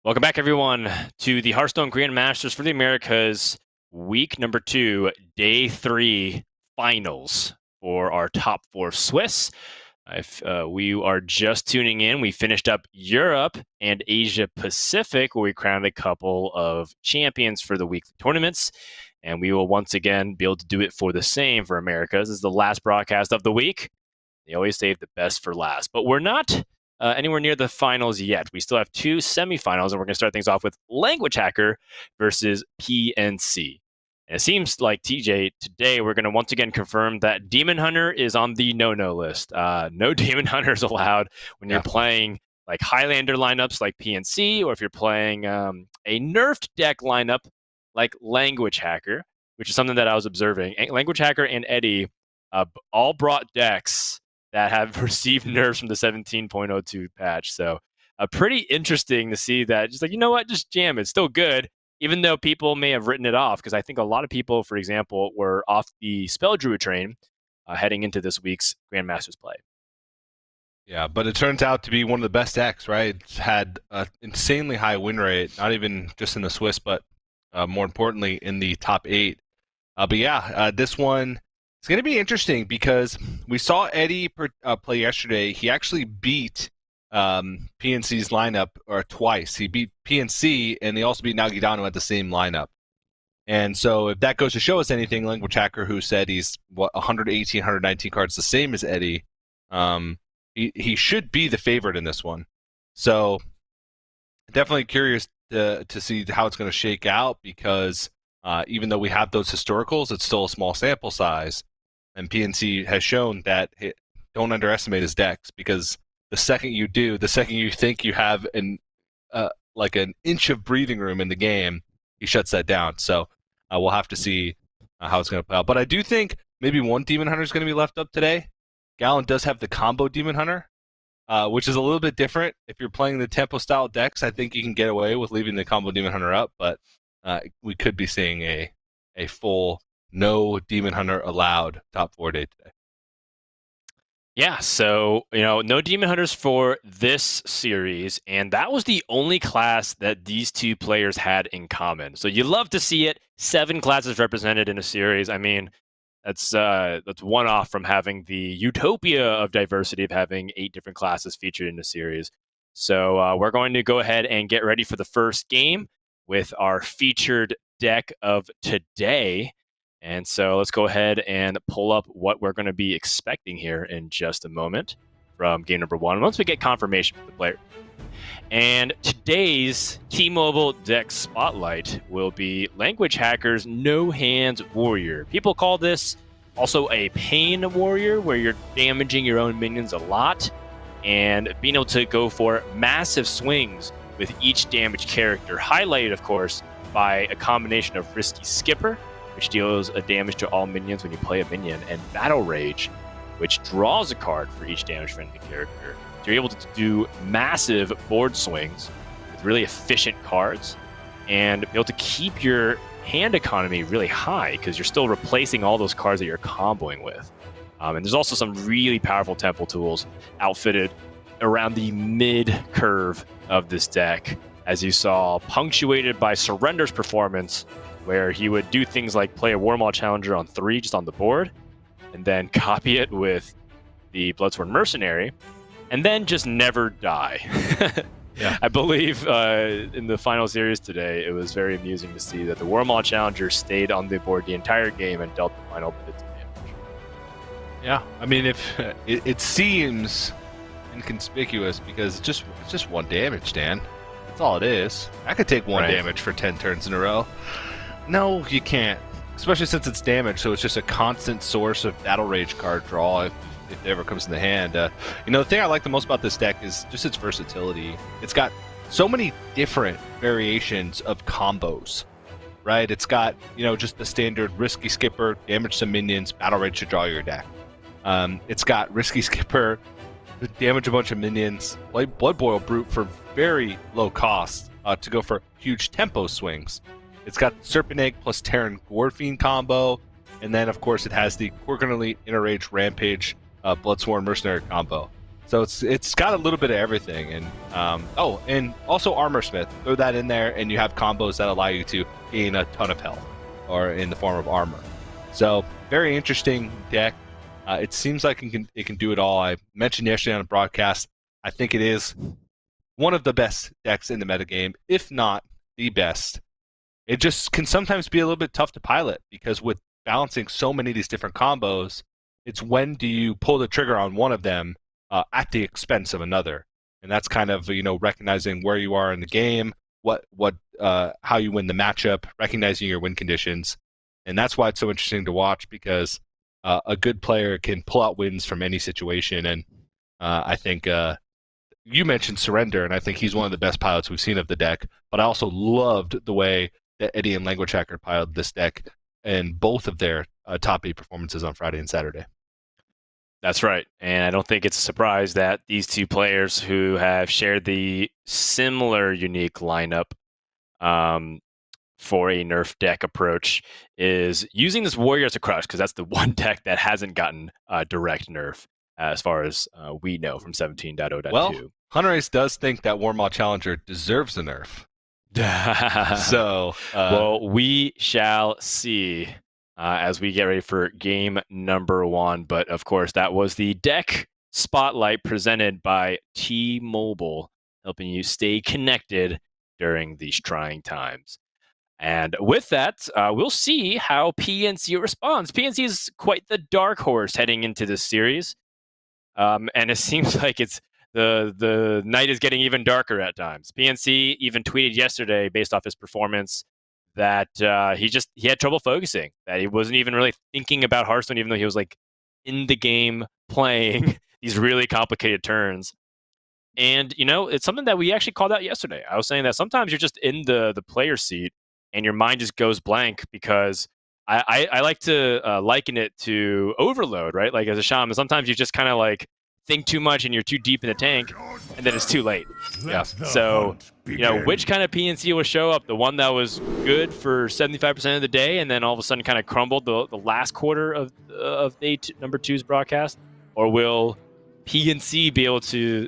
Welcome back, everyone, to the Hearthstone Grandmasters for the Americas, week number 2, day 3 finals for our top 4 Swiss. If we are just tuning in, we finished up Europe and Asia Pacific, where we crowned a couple of champions for the weekly tournaments. And we will once again be able to do it for the same for Americas. This is the last broadcast of the week. They always save the best for last. But we're not anywhere near the finals yet. We still have 2 semifinals, and we're going to start things off with lnguagehackr versus PNC. And it seems like, TJ, today we're going to once again confirm that Demon Hunter is on the no-no list. No Demon Hunters allowed when you're playing like Highlander lineups like PNC, or if you're playing a nerfed deck lineup like lnguagehackr, which is something that I was observing. lnguagehackr and Eddie all brought decks that have received nerfs from the 17.02 patch. So pretty interesting to see that. Just like, you know what, just jam it. It's still good, even though people may have written it off. Because I think a lot of people, for example, were off the Spell Druid train heading into this week's Grandmasters play. Yeah, but it turns out to be one of the best decks, right? It's had an insanely high win rate, not even just in the Swiss, but more importantly in the top 8. This one is going to be interesting because we saw Eddie play yesterday. He actually beat PNC's lineup twice. He beat PNC, and he also beat Nagidano at the same lineup. And so if that goes to show us anything, lnguagehackr, who said he's 118, 119 cards, the same as Eddie, he should be the favorite in this one. So definitely curious to see how it's going to shake out, because even though we have those historicals, it's still a small sample size. And PNC has shown that don't underestimate his decks, because the second you do, the second you think you have an inch of breathing room in the game, he shuts that down. So we'll have to see how it's going to play out. But I do think maybe one Demon Hunter is going to be left up today. Gallon does have the combo Demon Hunter, which is a little bit different. If you're playing the tempo style decks, I think you can get away with leaving the combo Demon Hunter up, but we could be seeing a full no Demon Hunter allowed top 4 day today. Yeah, so, no Demon Hunters for this series, and that was the only class that these two players had in common. So you love to see it. 7 classes represented in a series. I mean, that's one off from having the utopia of diversity of having 8 different classes featured in a series. So we're going to go ahead and get ready for the first game with our featured deck of today. And so let's go ahead and pull up what we're going to be expecting here in just a moment from game number 1, once we get confirmation from the player. And today's T-Mobile deck spotlight will be lnguagehackr's No Hands Warrior. People call this also a Pain Warrior, where you're damaging your own minions a lot and being able to go for massive swings with each damaged character, highlighted, of course, by a combination of Risky Skipper, which deals a damage to all minions when you play a minion, and Battle Rage, which draws a card for each damage friendly character. So you're able to do massive board swings with really efficient cards and be able to keep your hand economy really high, because you're still replacing all those cards that you're comboing with. And there's also some really powerful temple tools outfitted around the mid-curve of this deck, as you saw, punctuated by Surrender's performance, where he would do things like play a Warmaw Challenger on 3 just on the board, and then copy it with the Bloodsworn Mercenary, and then just never die. Yeah. I believe in the final series today, it was very amusing to see that the Warmaw Challenger stayed on the board the entire game and dealt the final bits of damage. Yeah, I mean, if it seems inconspicuous because it's just 1 damage, Dan. That's all it is. I could take 1 damage for 10 turns in a row. No, you can't. Especially since it's damage, so it's just a constant source of Battle Rage card draw if it ever comes in the hand. The thing I like the most about this deck is just its versatility. It's got so many different variations of combos, right? It's got, just the standard Risky Skipper, damage some minions, Battle Rage to draw your deck. It's got Risky Skipper, damage a bunch of minions, play Blood Boil Brute for very low cost to go for huge tempo swings. It's got Serpent Egg plus Terran Gorefiend combo, and then of course it has the Quirkinally Interrage Rampage Bloodsworn Mercenary combo. So it's got a little bit of everything, and and also Armor Smith. Throw that in there, and you have combos that allow you to gain a ton of health, or in the form of armor. So very interesting deck. It seems like it can do it all. I mentioned yesterday on the broadcast, I think it is one of the best decks in the metagame, if not the best. It just can sometimes be a little bit tough to pilot, because with balancing so many of these different combos, it's when do you pull the trigger on one of them at the expense of another. And that's kind of, recognizing where you are in the game, how you win the matchup, recognizing your win conditions. And that's why it's so interesting to watch, because a good player can pull out wins from any situation. And I think you mentioned Surrender, and I think he's one of the best pilots we've seen of the deck. But I also loved the way that Eddie and lnguagehackr piloted this deck in both of their top 8 performances on Friday and Saturday. That's right. And I don't think it's a surprise that these two players who have shared the similar unique lineup for a nerf deck approach is using this Warrior as a crush, because that's the one deck that hasn't gotten direct nerf as far as we know from 17.0.2. Well, Hunter Ace does think that Warmaw Challenger deserves a nerf. So, well, we shall see as we get ready for game number 1. But of course, that was the deck spotlight presented by T-Mobile, helping you stay connected during these trying times. And with that, we'll see how PNC responds. PNC is quite the dark horse heading into this series. And it seems like the night is getting even darker at times. PNC even tweeted yesterday, based off his performance, that he had trouble focusing, that he wasn't even really thinking about Hearthstone, even though he was like in the game playing these really complicated turns. And it's something that we actually called out yesterday. I was saying that sometimes you're just in the player seat and your mind just goes blank, because I like to liken it to overload, right? Like as a shaman, sometimes you just kind of like think too much and you're too deep in the tank, and then it's too late. Yeah. So, which kind of PNC will show up? The one that was good for 75% of the day, and then all of a sudden kind of crumbled the last quarter of day number 2's broadcast? Or will PNC be able to,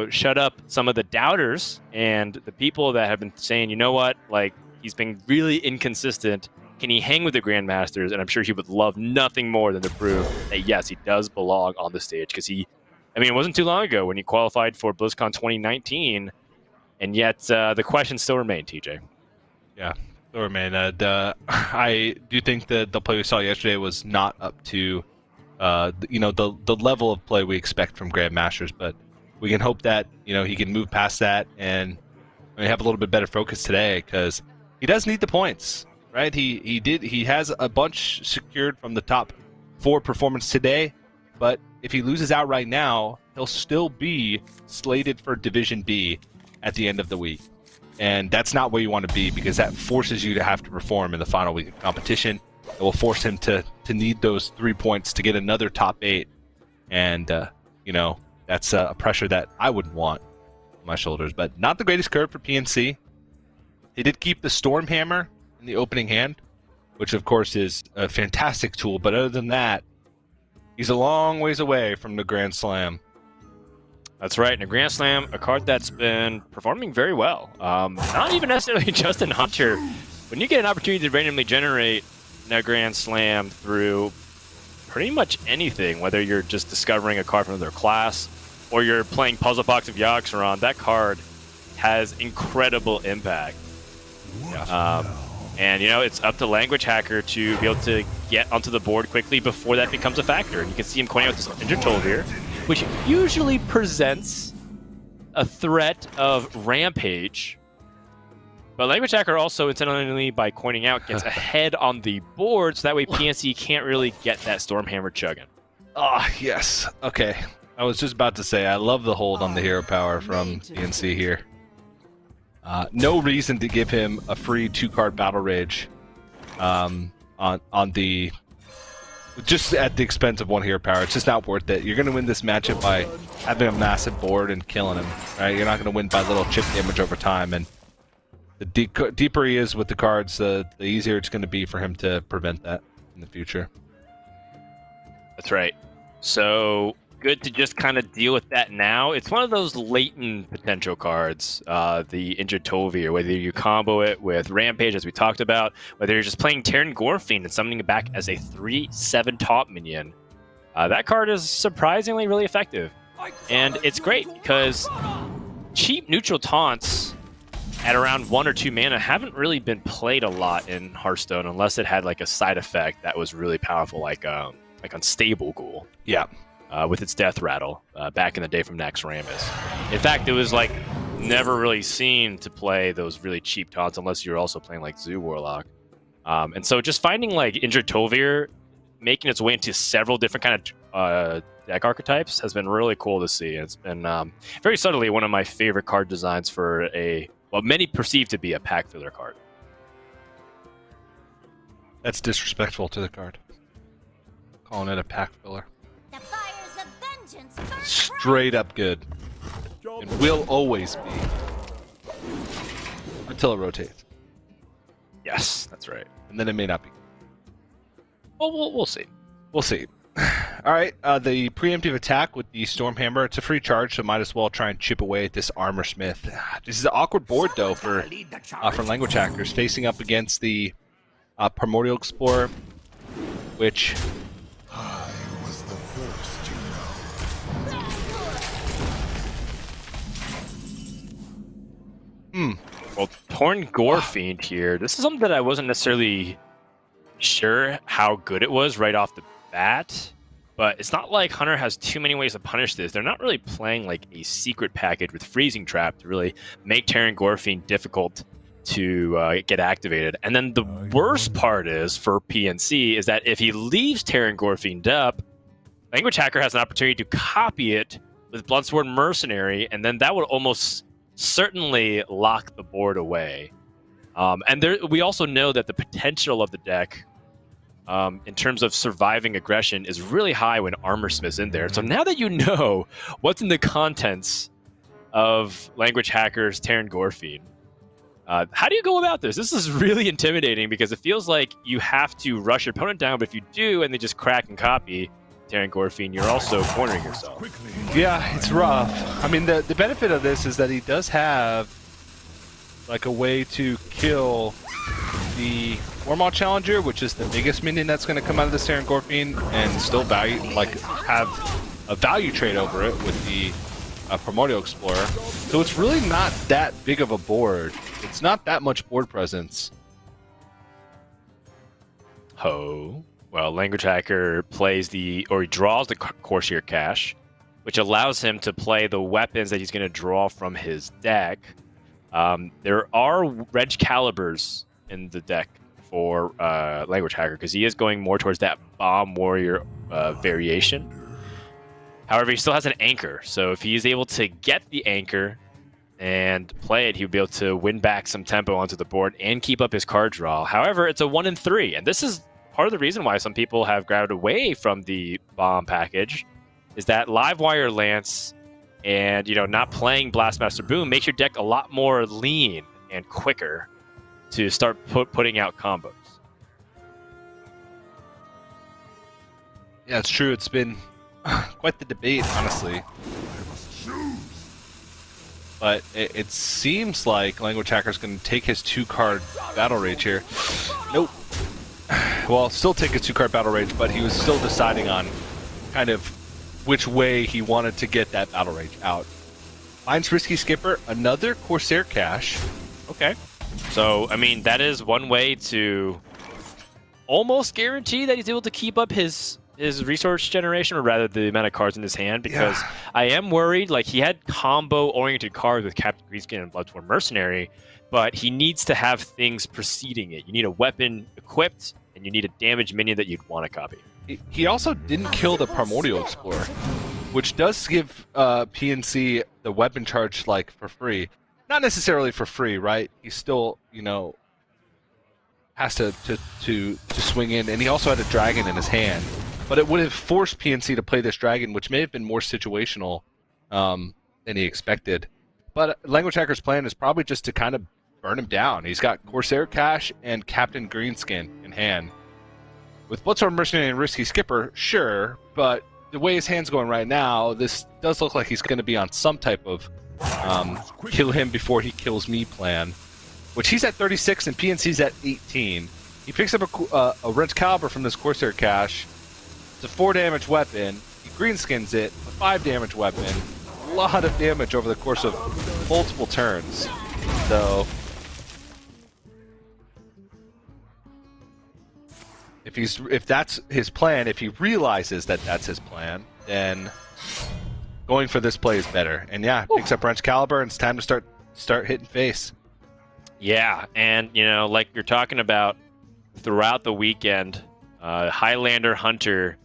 shut up some of the doubters and the people that have been saying, you know what, like, he's been really inconsistent. Can he hang with the Grandmasters? And I'm sure he would love nothing more than to prove that, yes, he does belong on the stage. Because it wasn't too long ago when he qualified for BlizzCon 2019, and yet the questions still remain, TJ. Yeah, still remain. I do think that the play we saw yesterday was not up to, the level of play we expect from Grandmasters. But we can hope that, he can move past that and have a little bit better focus today, because he does need the points, right? He has a bunch secured from the top 4 performance today, but if he loses out right now, he'll still be slated for Division B at the end of the week. And that's not where you want to be, because that forces you to have to perform in the final week of competition. It will force him to need those 3 points to get another top 8. And, that's a pressure that I wouldn't want on my shoulders. But not the greatest curve for PNC. He did keep the Stormhammer in the opening hand, which of course is a fantastic tool. But other than that, he's a long ways away from the Grand Slam. That's right. In a Grand Slam, a card that's been performing very well. Not even necessarily just in Hunter. When you get an opportunity to randomly generate a Grand Slam through pretty much anything, whether you're just discovering a card from another class or you're playing Puzzle Box of Yogg-Saron, that card has incredible impact. Yeah. And, it's up to lnguagehackr to be able to get onto the board quickly before that becomes a factor. And you can see him pointing out this Intertoll here, which usually presents a threat of Rampage. But lnguagehackr also, intentionally by pointing out, gets ahead on the board, so that way PNC can't really get that Stormhammer chugging. Ah, yes. Okay. I was just about to say, I love the hold on the hero power from PNC here. No reason to give him a free 2-card Battle Rage on the... just at the expense of 1 hero power. It's just not worth it. You're going to win this matchup by having a massive board and killing him. Right? You're not going to win by little chip damage over time. And the deeper he is with the cards, the easier it's going to be for him to prevent that in the future. That's right. So good to just kind of deal with that now. It's one of those latent potential cards, the Injured Tovi, or whether you combo it with Rampage, as we talked about, whether you're just playing Terran Gorefiend and summoning it back as a 3/7 top minion. That card is surprisingly really effective. And it's great because cheap neutral taunts at around 1 or 2 mana haven't really been played a lot in Hearthstone unless it had like a side effect that was really powerful, like Unstable Ghoul. Yeah. With its death rattle back in the day from Naxxramas. In fact, it was like never really seen to play those really cheap taunts unless you're also playing like Zoo Warlock. And so just finding like Injured Tovir making its way into several different kind of deck archetypes has been really cool to see. It's been very subtly one of my favorite card designs for what many perceive to be a pack filler card. That's disrespectful to the card. Calling it a pack filler. The fires of vengeance burn Straight up good. And will always be. Until it rotates. Yes, that's right. And then it may not be. Well, we'll see. We'll see. All right, the preemptive attack with the Stormhammer, it's a free charge, so might as well try and chip away at this Armor Smith. This is an awkward board, though, for language hackers, facing up against the Primordial Explorer, which... I was the first to know. Well, Torn Gorefiend here. This is something that I wasn't necessarily sure how good it was right off the bat, but it's not like Hunter has too many ways to punish this. They're not really playing like a secret package with Freezing Trap to really make Terran Gorefiend difficult to get activated. And then the worst part is for PNC is that if he leaves Terran Gorefiend up, Language Hacker has an opportunity to copy it with Bloodsworn Mercenary, and then that would almost certainly lock the board away. And we also know that the potential of the deck in terms of surviving aggression is really high when Armor Smith's in there. So now that you know what's in the contents of Language Hacker's Terran Gorefiend, how do you go about this? This is really intimidating because it feels like you have to rush your opponent down, but if you do and they just crack and copy Terran Gorefiend, you're also cornering yourself. Yeah, it's rough. I mean, the benefit of this is that he does have like a way to kill the Warmaw Challenger, which is the biggest minion that's going to come out of this Terran Gorefiend, and still have a value trade over it with the Primordial Explorer. So it's really not that big of a board. It's not that much board presence. Well, Language Hacker plays he draws the Corsair Cache, which allows him to play the weapons that he's going to draw from his deck. There are Reg Calibers in the deck for Language Hacker because he is going more towards that Bomb Warrior variation. However, he still has an Anchor, so if he's able to get the Anchor and play it, he'll be able to win back some tempo onto the board and keep up his card draw. However, it's a 1 in 3, and this is part of the reason why some people have grabbed away from the Bomb package, is that Livewire Lance and not playing Blastmaster Boom makes your deck a lot more lean and quicker to start putting out combos. Yeah, it's true. It's been quite the debate, honestly. But it seems like Language Hacker's going to take his 2-card Battle Rage here. Nope. Well, still take his 2-card Battle Rage, but he was still deciding on kind of which way he wanted to get that Battle Rage out. Finds Risky Skipper, another Corsair Cache. Okay. So, I mean, that is one way to almost guarantee that he's able to keep up his resource generation, or rather the amount of cards in his hand, because I am worried, like, he had combo-oriented cards with Captain Greenskin and Bloodsworn Mercenary, but he needs to have things preceding it. You need a weapon equipped, and you need a damage minion that you'd want to copy. He also didn't kill the Primordial Explorer, which does give PNC the weapon charge, like, for free. Not necessarily for free, right? He still, has to swing in, and he also had a dragon in his hand. But it would have forced PNC to play this dragon, which may have been more situational than he expected. But Language Hacker's plan is probably just to kind of burn him down. He's got Corsair Cache and Captain Greenskin in hand. With Bloodsworn Mercenary and Risky Skipper, sure, but the way his hand's going right now, this does look like he's going to be on some type of kill him before he kills me plan, which he's at 36 and PNC's at 18. He picks up a wrench caliber from this Corsair cache. It's a 4 damage weapon. He greenskins it, a 5 damage weapon. A lot of damage over the course of multiple turns. So if that's his plan, if he realizes that that's his plan, then going for this play is better. And yeah, picks up wrench caliber, and it's time to start hitting face. Yeah, and like you're talking about throughout the weekend, Highlander Hunter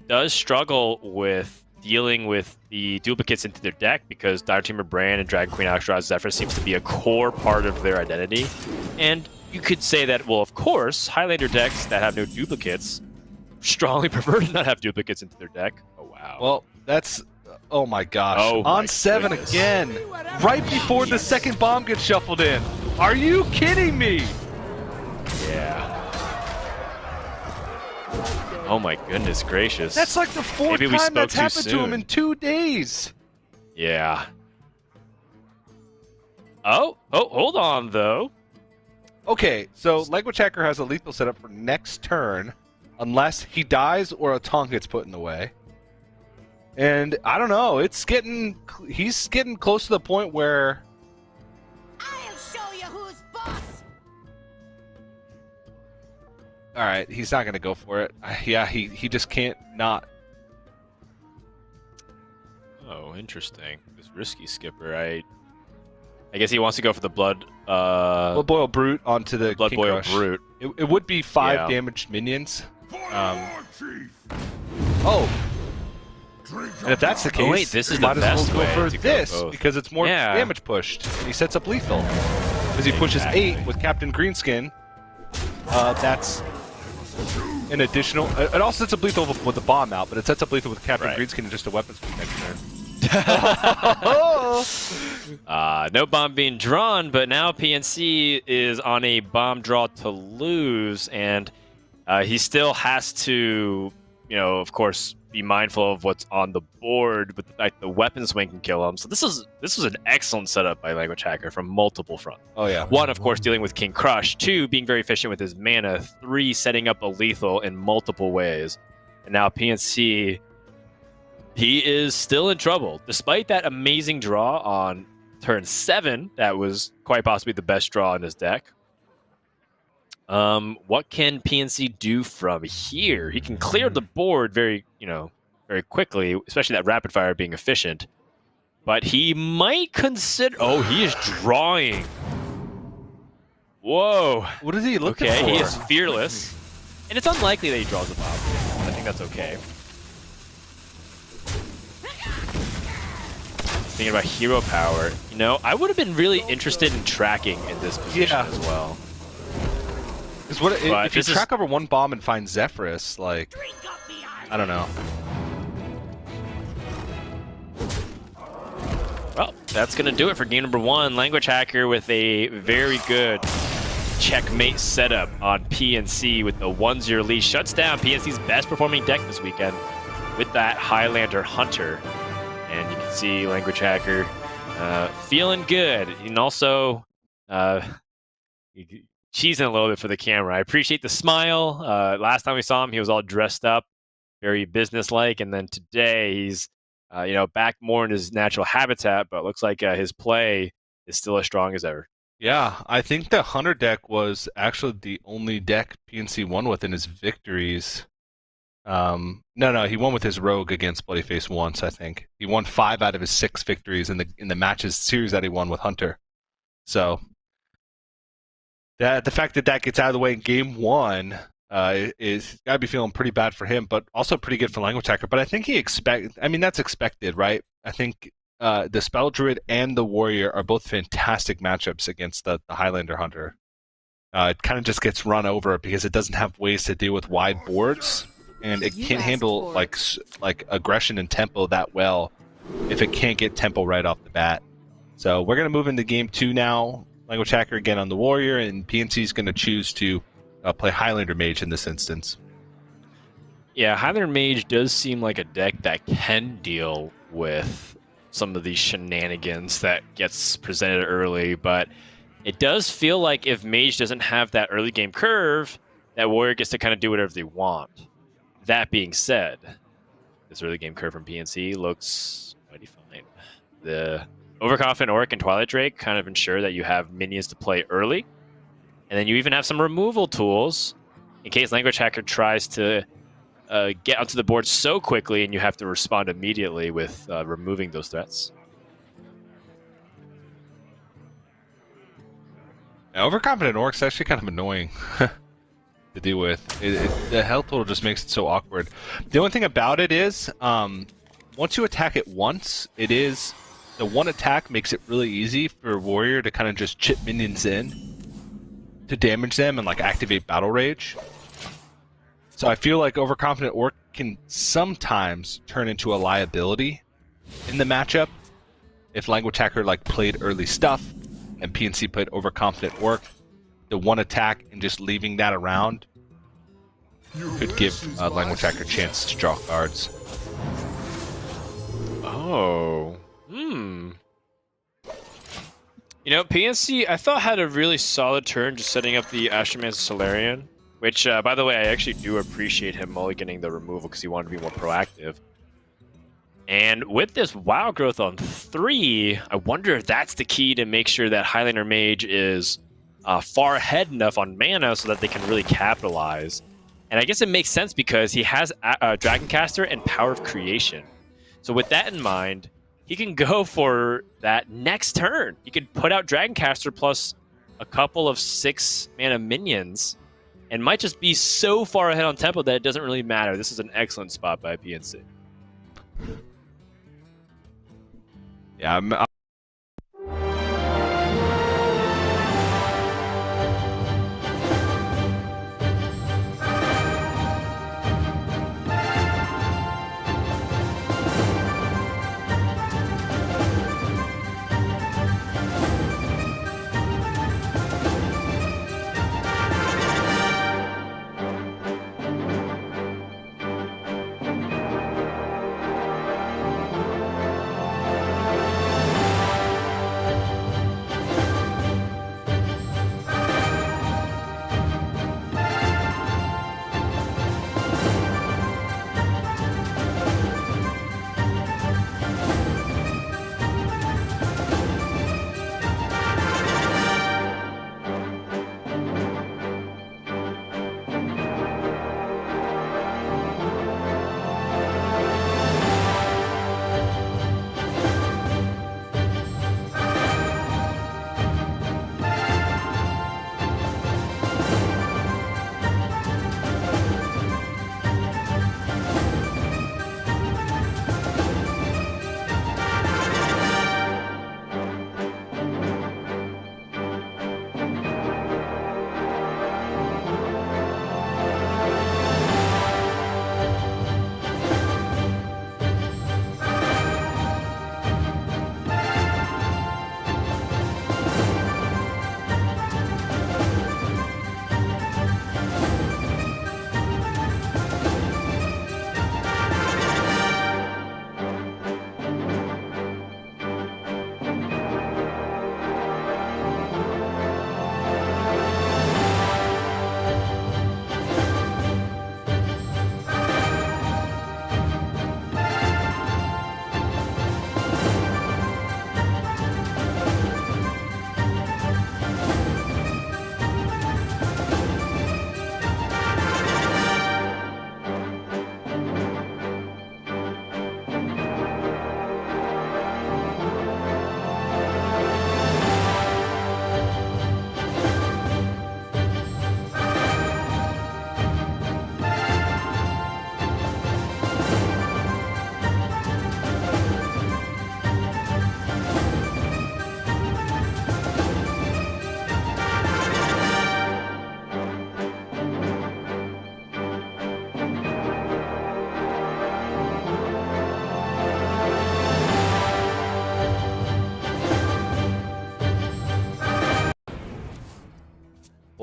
does struggle with dealing with the duplicates into their deck because Dire Tamer Brand and Dragon Queen Alexstrasza Zephyr seems to be a core part of their identity. And you could say that, well, of course, Highlander decks that have no duplicates strongly prefer to not have duplicates into their deck. Oh, wow. Well, that's... Oh my gosh. Oh on my 7 goodness. again. Right before the second bomb gets shuffled in. Are you kidding me? Yeah. Oh my goodness gracious. That's like the 4th Maybe we time spoke that's too happened to him soon. in 2 days. Yeah. Oh, hold on, though. Okay, so Language Hacker has a lethal setup for next turn, unless he dies or a taunt gets put in the way. And I don't know, he's getting close to the point where... I'll show you who's boss. Alright, he's not going to go for it. Yeah, he just can't not. Oh, interesting. This risky skipper. I guess he wants to go for the blood. Blood Boil Brute onto the Blood King Boil Crush. Brute. It would be 5 Yeah. damaged minions. Oh. And if that's the case, wait, this is the might as well best go way for to go this both. because it's more Yeah. damage pushed. And he sets up lethal. Because he pushes Exactly. 8 with Captain Greenskin. That's an additional... It also sets up lethal with the bomb out, but it sets up lethal with Captain Right. Greenskin and just a weapon speed next turn. No bomb being drawn, but now PNC is on a bomb draw to lose, and he still has to, of course, be mindful of what's on the board with the fact the weapon swing can kill him. So this was an excellent setup by Language Hacker from multiple fronts. Oh, yeah. 1, of course, dealing with King Crush. 2, being very efficient with his mana. 3, setting up a lethal in multiple ways. And now PNC, he is still in trouble. Despite that amazing draw on turn 7, that was quite possibly the best draw in his deck. What can PNC do from here? He can clear the board very quickly, especially that rapid fire being efficient. But he might consider... Oh, he is drawing. Whoa. What is he looking for? Okay, he is fearless. And it's unlikely that he draws a bomb. I think that's okay. Thinking about hero power, I would have been really interested in tracking in this position Yeah. as well. Because But if you this is- track over 1 bomb and find Zephyrus, like... I don't know. Well, that's going to do it for game number 1. Language Hacker with a very good checkmate setup on PNC with the 1-0 lead. Shuts down PNC's best performing deck this weekend with that Highlander Hunter. And you can see Language Hacker feeling good. And also cheesing a little bit for the camera. I appreciate the smile. Last time we saw him, he was all dressed up, very businesslike. And then today he's back more in his natural habitat, but it looks like his play is still as strong as ever. Yeah, I think the Hunter deck was actually the only deck PNC won with in his victories. No, he won with his Rogue against Bloodyface once, I think. He won 5 out of his 6 victories in the matches series that he won with Hunter. So, the fact that gets out of the way in game 1 is gotta be feeling pretty bad for him, but also pretty good for Language Hacker. But I think that's expected, right? I think the Spell Druid and the Warrior are both fantastic matchups against the Highlander Hunter. It kind of just gets run over because it doesn't have ways to deal with wide boards, and it can't handle like aggression and tempo that well if it can't get tempo right off the bat. So we're gonna move into game 2 now. Language Hacker again on the Warrior, and PNC is going to choose to play Highlander Mage in this instance. Yeah, Highlander Mage does seem like a deck that can deal with some of these shenanigans that gets presented early, but it does feel like if Mage doesn't have that early game curve, that Warrior gets to kind of do whatever they want. That being said, this early game curve from PNC looks mighty fine. The Overconfident Orc and Twilight Drake kind of ensure that you have minions to play early, and then you even have some removal tools in case Language Hacker tries to get onto the board so quickly and you have to respond immediately with removing those threats. Now, overconfident orcs actually kind of annoying to deal with. The health total just makes it so awkward. The only thing about it is, once you attack it once, the one attack makes it really easy for Warrior to kind of just chip minions in to damage them and like activate Battle Rage. So I feel like Overconfident Orc can sometimes turn into a liability in the matchup if Language Hacker like played early stuff and PNC played Overconfident Orc. The one attack and just leaving that around could give Language Hacker a chance to draw cards. Oh. You know, PNC, I thought had a really solid turn just setting up the Astroman's Solarian, which, by the way, I actually do appreciate him mulliganing the removal because he wanted to be more proactive. And with this WoW growth on 3, I wonder if that's the key to make sure that Highlander Mage is far ahead enough on mana so that they can really capitalize. And I guess it makes sense because he has Dragoncaster and Power of Creation. So with that in mind, he can go for that next turn. He could put out Dragoncaster plus a couple of 6-mana minions and might just be so far ahead on tempo that it doesn't really matter. This is an excellent spot by PNC. Yeah,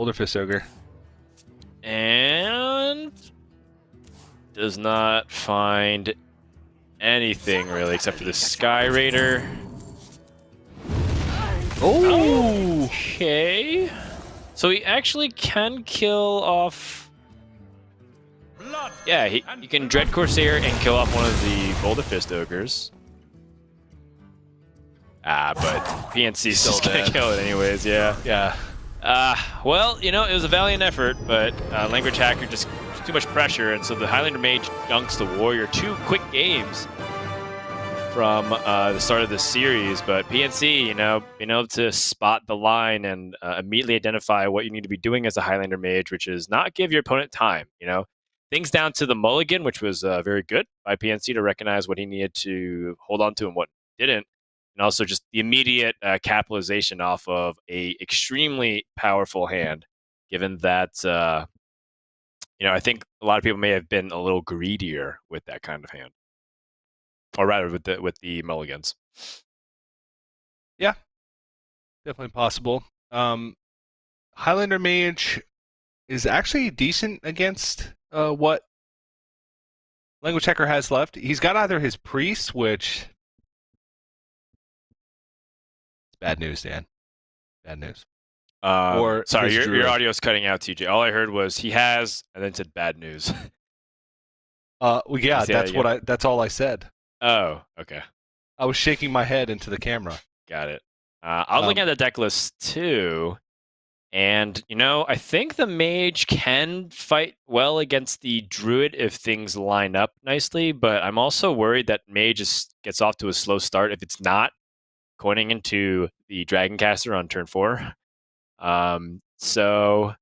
Boulder Fist Ogre. And does not find anything really except for the Sky Raider. Oh! Okay. So he actually can kill off. Yeah, he can Dread Corsair and kill off one of the Boulder Fist Ogres. Ah, but PNC's Still just gonna dead. kill it anyways, yeah. Yeah. Well, you know, it was a valiant effort, but Language Hacker just too much pressure, and so the Highlander Mage dunks the Warrior. 2 quick games from the start of the series, but PNC, you know, being able to spot the line and immediately identify what you need to be doing as a Highlander Mage, which is not give your opponent time, you know. Things down to the mulligan, which was very good by PNC to recognize what he needed to hold on to and what didn't. And also just the immediate capitalization off of a extremely powerful hand, given that, you know, I think a lot of people may have been a little greedier with that kind of hand. Or rather, with the mulligans. Yeah. Definitely possible. Highlander Mage is actually decent against what Language Checker has left. He's got either his Priest, which... Bad news, Dan. Bad news. Or Sorry, his your Druid. audio's cutting out, TJ. All I heard was he has, and then said bad news. Well, yeah, Say that that's what that's all I said. Oh, okay. I was shaking my head into the camera. Got it. I was looking at the deck list too, and you know, I think the mage can fight well against the druid if things line up nicely, but I'm also worried that mage gets off to a slow start if it's not coining into the Dragoncaster on turn 4. So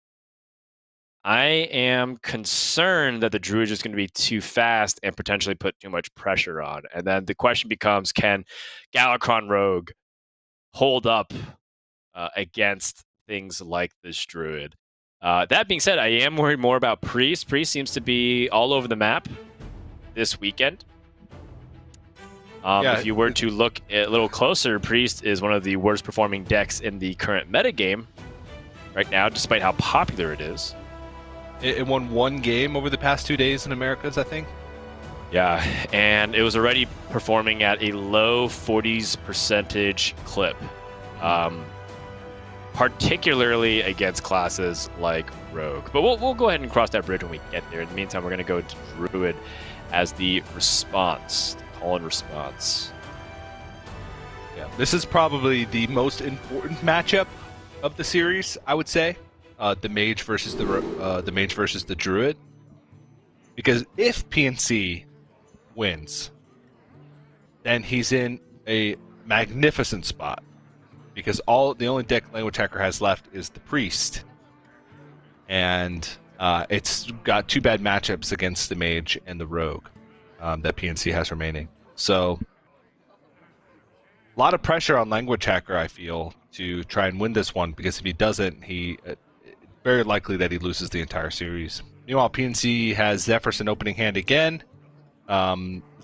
I am concerned that the druid is just going to be too fast and potentially put too much pressure on. And then the question becomes, can Galakron Rogue hold up against things like this druid? That being said, I am worried more about Priest. Priest seems to be all over the map this weekend. Yeah. If you were to look a little closer, Priest is one of the worst performing decks in the current metagame right now, despite how popular it is. It won 1 game over the past 2 days in Americas, I think. Yeah, and it was already performing at a low 40s% clip, particularly against classes like Rogue. But we'll go ahead and cross that bridge when we get there. In the meantime, we're going to go to Druid as the response, the call and response. Yeah, this is probably the most important matchup of the series, I would say. The mage versus the druid. Because if PNC wins, then he's in a magnificent spot. Because the only deck Language Hacker has left is the priest, and it's got 2 bad matchups against the mage and the rogue that PNC has remaining. So a lot of pressure on Language Hacker, I feel, to try and win this one, because if he doesn't, very likely that he loses the entire series. Meanwhile, PNC has Zephyrus in opening hand again.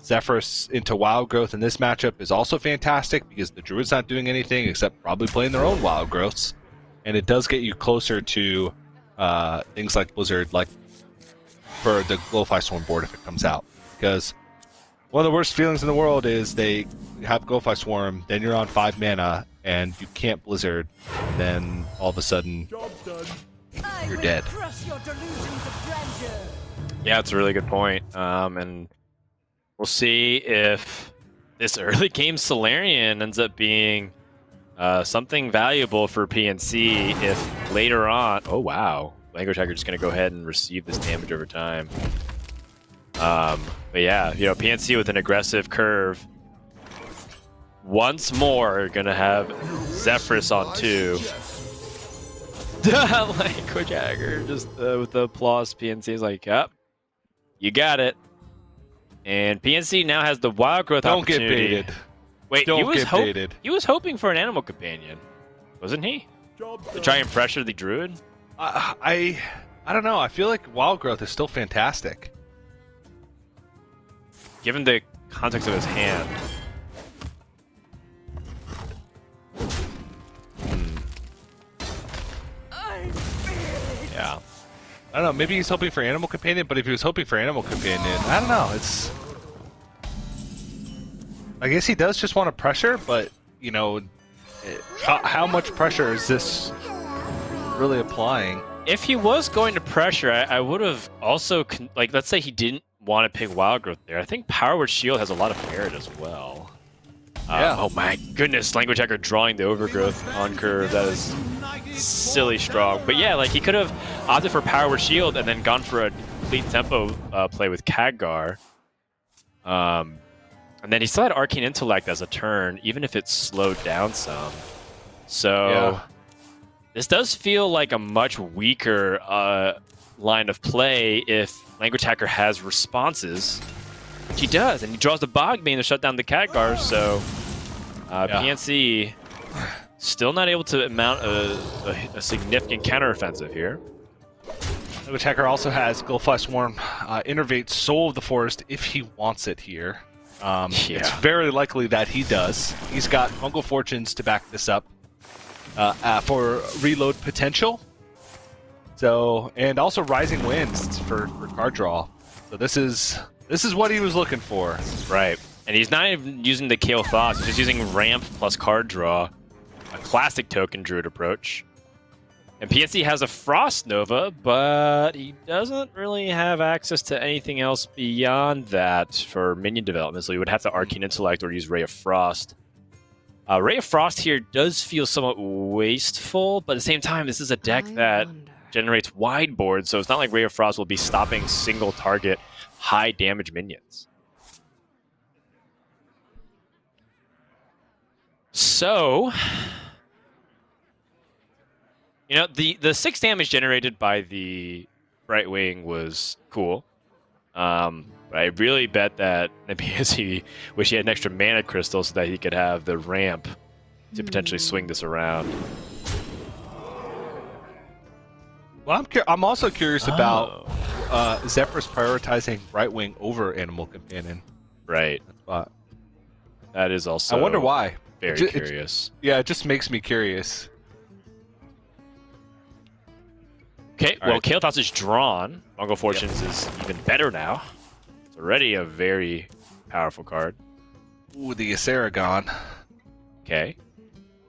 Zephyrus into Wild Growth in this matchup is also fantastic, because the Druid's not doing anything except probably playing their own Wild Growths. And it does get you closer to things like Blizzard, like for the Glowfly Swarm board if it comes out. Because one of the worst feelings in the world is they have Glowfly Swarm, then you're on 5 mana, and you can't Blizzard, and then all of a sudden you're dead. Yeah, it's a really good point. And we'll see if this early game Solarian ends up being something valuable for PNC if later on... Oh, wow. Language Hacker just going to go ahead and receive this damage over time. But yeah, you know, PNC with an aggressive curve. Once more, going to have Zephyrus on 2. Language Hacker just with the applause. PNC is like, yep, you got it. And PNC now has the Wild Growth Don't opportunity. get baited. Wait, Don't get baited. He was hoping for an Animal Companion, wasn't he? To try and pressure the Druid? I don't know. I feel like Wild Growth is still fantastic. Given the context of his hand. Yeah. I don't know, maybe he's hoping for Animal Companion, but if he was hoping for Animal Companion, I don't know, it's... I guess he does just want to pressure, but, you know, how much pressure is this really applying? If he was going to pressure, I would have also, like, let's say he didn't want to pick Wild Growth there. I think Power Word Shield has a lot of merit as well. Yeah. Oh my goodness, Language Hacker drawing the Overgrowth on curve. That is silly strong. But yeah, like, he could have opted for Power Word Shield and then gone for a complete tempo play with Khadgar. And then he still had Arcane Intellect as a turn, even if it's slowed down some. So Yeah. this does feel like a much weaker line of play if Language Hacker has responses, which he does, and he draws the Bogmane to shut down the Khadgar. So PNC still not able to mount a significant counteroffensive here. Language Hacker also has Gullfly Swarm, Innervate Soul of the Forest if he wants it here. It's very likely that he does. He's got Fungal Fortunes to back this up for reload potential. So, and also Rising Winds for card draw. So this is what he was looking for. Right. And he's not even using the Kale Thoughts, he's just using ramp plus card draw. A classic token druid approach. And PNC has a Frost Nova, but he doesn't really have access to anything else beyond that for minion development, so he would have to Arcane Intellect or use Ray of Frost. Ray of Frost here does feel somewhat wasteful, but at the same time, this is a deck that generates wide boards, so it's not like Ray of Frost will be stopping single target high damage minions. So, you know, the 6 damage generated by the Brightwing was cool. But I really bet that PNC wish he had an extra mana crystal so that he could have the ramp to potentially swing this around. Well, I'm also curious about Zephyrus prioritizing Brightwing over Animal Companion. Right. That is also. I wonder why. Very curious. Yeah, it just makes me curious. Okay, well, Kale Thoughts is drawn. Fungal Fortunes is even better now. It's already a very powerful card. Ooh, the Asaragon. Okay.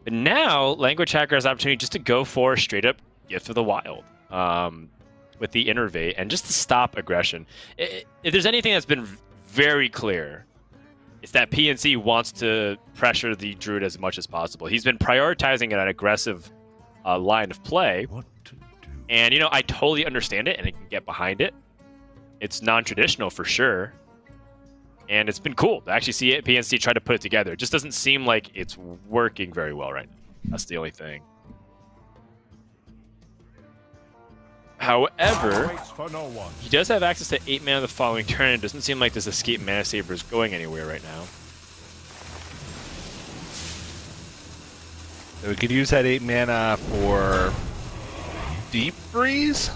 But now, Language Hacker has the opportunity just to go for a straight-up Gift of the Wild with the Innervate and just to stop aggression. If there's anything that's been very clear, it's that PNC wants to pressure the Druid as much as possible. He's been prioritizing an aggressive line of play. And, you know, I totally understand it and I can get behind it. It's non-traditional for sure. And it's been cool to actually see it, PNC try to put it together. It just doesn't seem like it's working very well right now. That's the only thing. However, he does have access to 8 mana the following turn. It doesn't seem like this Escape Mana Saber is going anywhere right now. So we could use that 8 mana for Deep Freeze?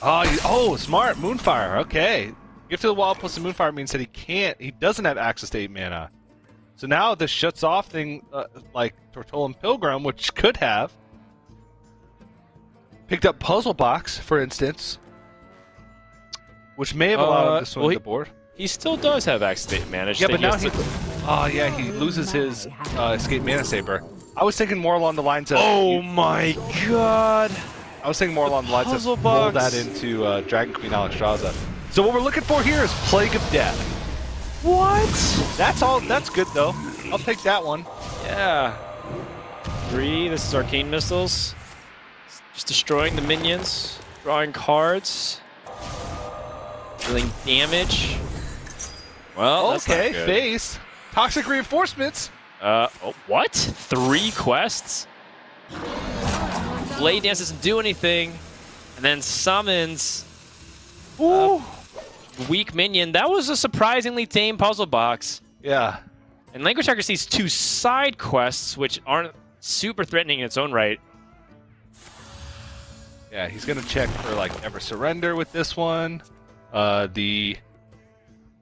Oh, smart. Moonfire. Okay. Gift of the Wild plus the Moonfire means that he doesn't have access to 8 mana. So now this shuts off thing like Tortollan Pilgrim, which could have picked up Puzzle Box, for instance, which may have allowed him to swing the board. He still does have access to 8 mana. Yeah, but now he loses his Escape Mana Saber. I was thinking more along the lines of... Oh my god! I was thinking more along the lines of roll that into Dragon Queen Alexstrasza. So what we're looking for here is Plague of Death. What? That's all. That's good though. I'll take that one. Yeah. 3. This is Arcane Missiles. Just destroying the minions, drawing cards, dealing damage. Well, that's okay. not good. Face Toxic Reinforcements. What? 3 quests? Blade Dance doesn't do anything, and then summons weak minion. That was a surprisingly tame puzzle box. Yeah. And Language Hacker sees 2 side quests, which aren't super threatening in its own right. Yeah, he's gonna check for like Ever Surrender with this one. The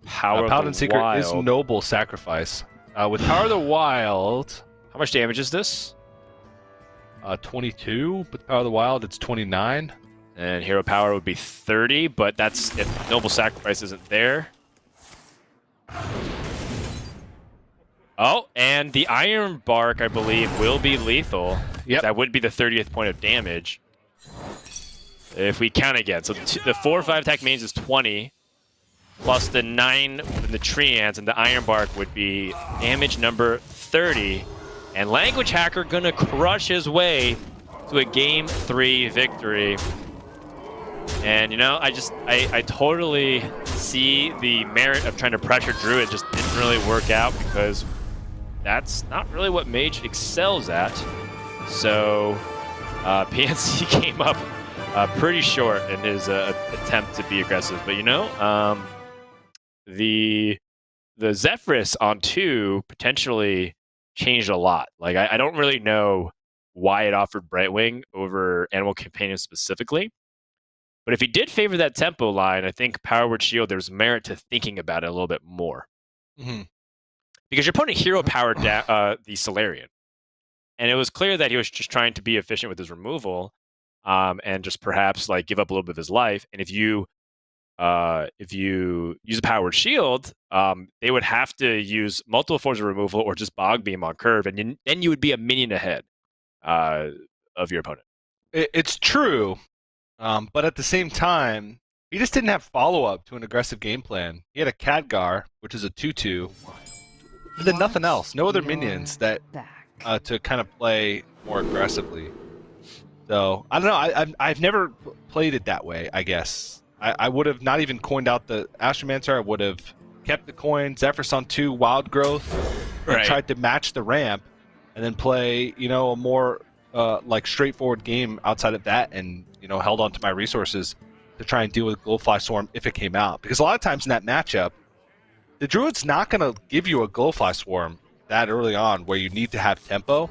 Power Paladin of the Secret Wild. is Noble Sacrifice. With Power of the Wild, How much damage is this? 22, but Power of the Wild, it's 29. And hero power would be 30, but that's if Noble Sacrifice isn't there. Oh, and the Iron Bark, I believe, will be lethal. Yep. That would be the 30th point of damage. If we count again. So the 4 or 5 attack means is 20, plus the 9 from the Tree Ants, and the Iron Bark would be damage number 30. And lnguagehackr gonna crush his way to a Game 3 victory. And, you know, I totally see the merit of trying to pressure Druid. Just didn't really work out because that's not really what Mage excels at. So, PNC came up pretty short in his attempt to be aggressive. But, you know, the Zephyrus on 2 potentially changed a lot. Like, I don't really know why it offered Brightwing over Animal Companion specifically. But if he did favor that tempo line, I think Power Word Shield, there's merit to thinking about it a little bit more. Mm-hmm. Because your opponent hero powered the Solarian. And it was clear that he was just trying to be efficient with his removal and just perhaps like give up a little bit of his life. And if you use a Power Word Shield, they would have to use multiple forms of removal or just Bog Beam on curve, and then you would be a minion ahead of your opponent. It's true. But at the same time, he just didn't have follow-up to an aggressive game plan. He had a Khadgar, which is a 2/2, and then nothing else. No other minions that to kind of play more aggressively. So, I don't know. I've never played it that way, I guess. I would have not even coined out the Astromancer. I would have kept the coin, Zephyrus on 2, Wild Growth, and tried to match the ramp, and then play, you know, a more like straightforward game outside of that, and you know, held on to my resources to try and deal with Glowfly Swarm if it came out. Because a lot of times in that matchup, the Druid's not going to give you a Glowfly Swarm that early on where you need to have tempo.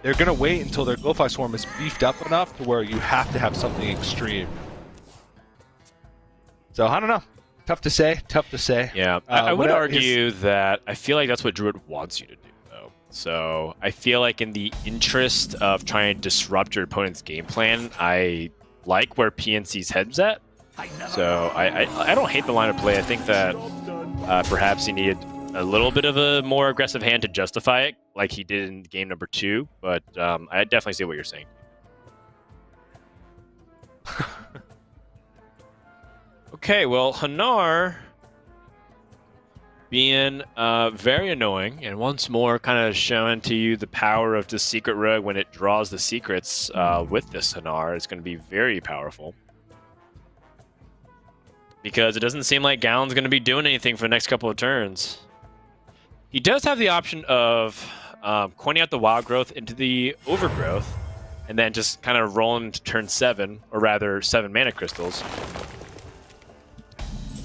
They're going to wait until their Glowfly Swarm is beefed up enough to where you have to have something extreme. So, I don't know. Tough to say. Yeah, I would argue that I feel like that's what Druid wants you to do. So I feel like in the interest of trying to disrupt your opponent's game plan, I like where PNC's head's at. So I don't hate the line of play. I think that perhaps he needed a little bit of a more aggressive hand to justify it, like he did in game number 2. But I definitely see what you're saying. Okay, well, Hanar being very annoying, and once more kind of showing to you the power of the Secret Rogue when it draws the secrets with this Hanar. It's going to be very powerful. Because it doesn't seem like Gallon's going to be doing anything for the next couple of turns. He does have the option of coining out the Wild Growth into the Overgrowth, and then just kind of rolling to turn 7, or rather 7 mana crystals,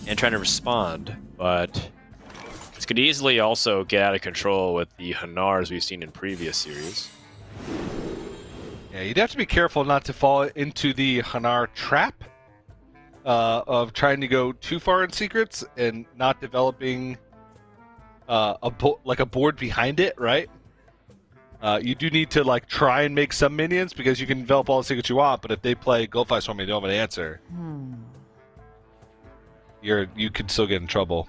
and trying to respond, but this could easily also get out of control with the Hanars we've seen in previous series. Yeah, you'd have to be careful not to fall into the Hanar trap of trying to go too far in secrets and not developing a board behind it, right? You do need to like try and make some minions because you can develop all the secrets you want, but if they play Glowfly Swarm and you don't have an answer, you could still get in trouble.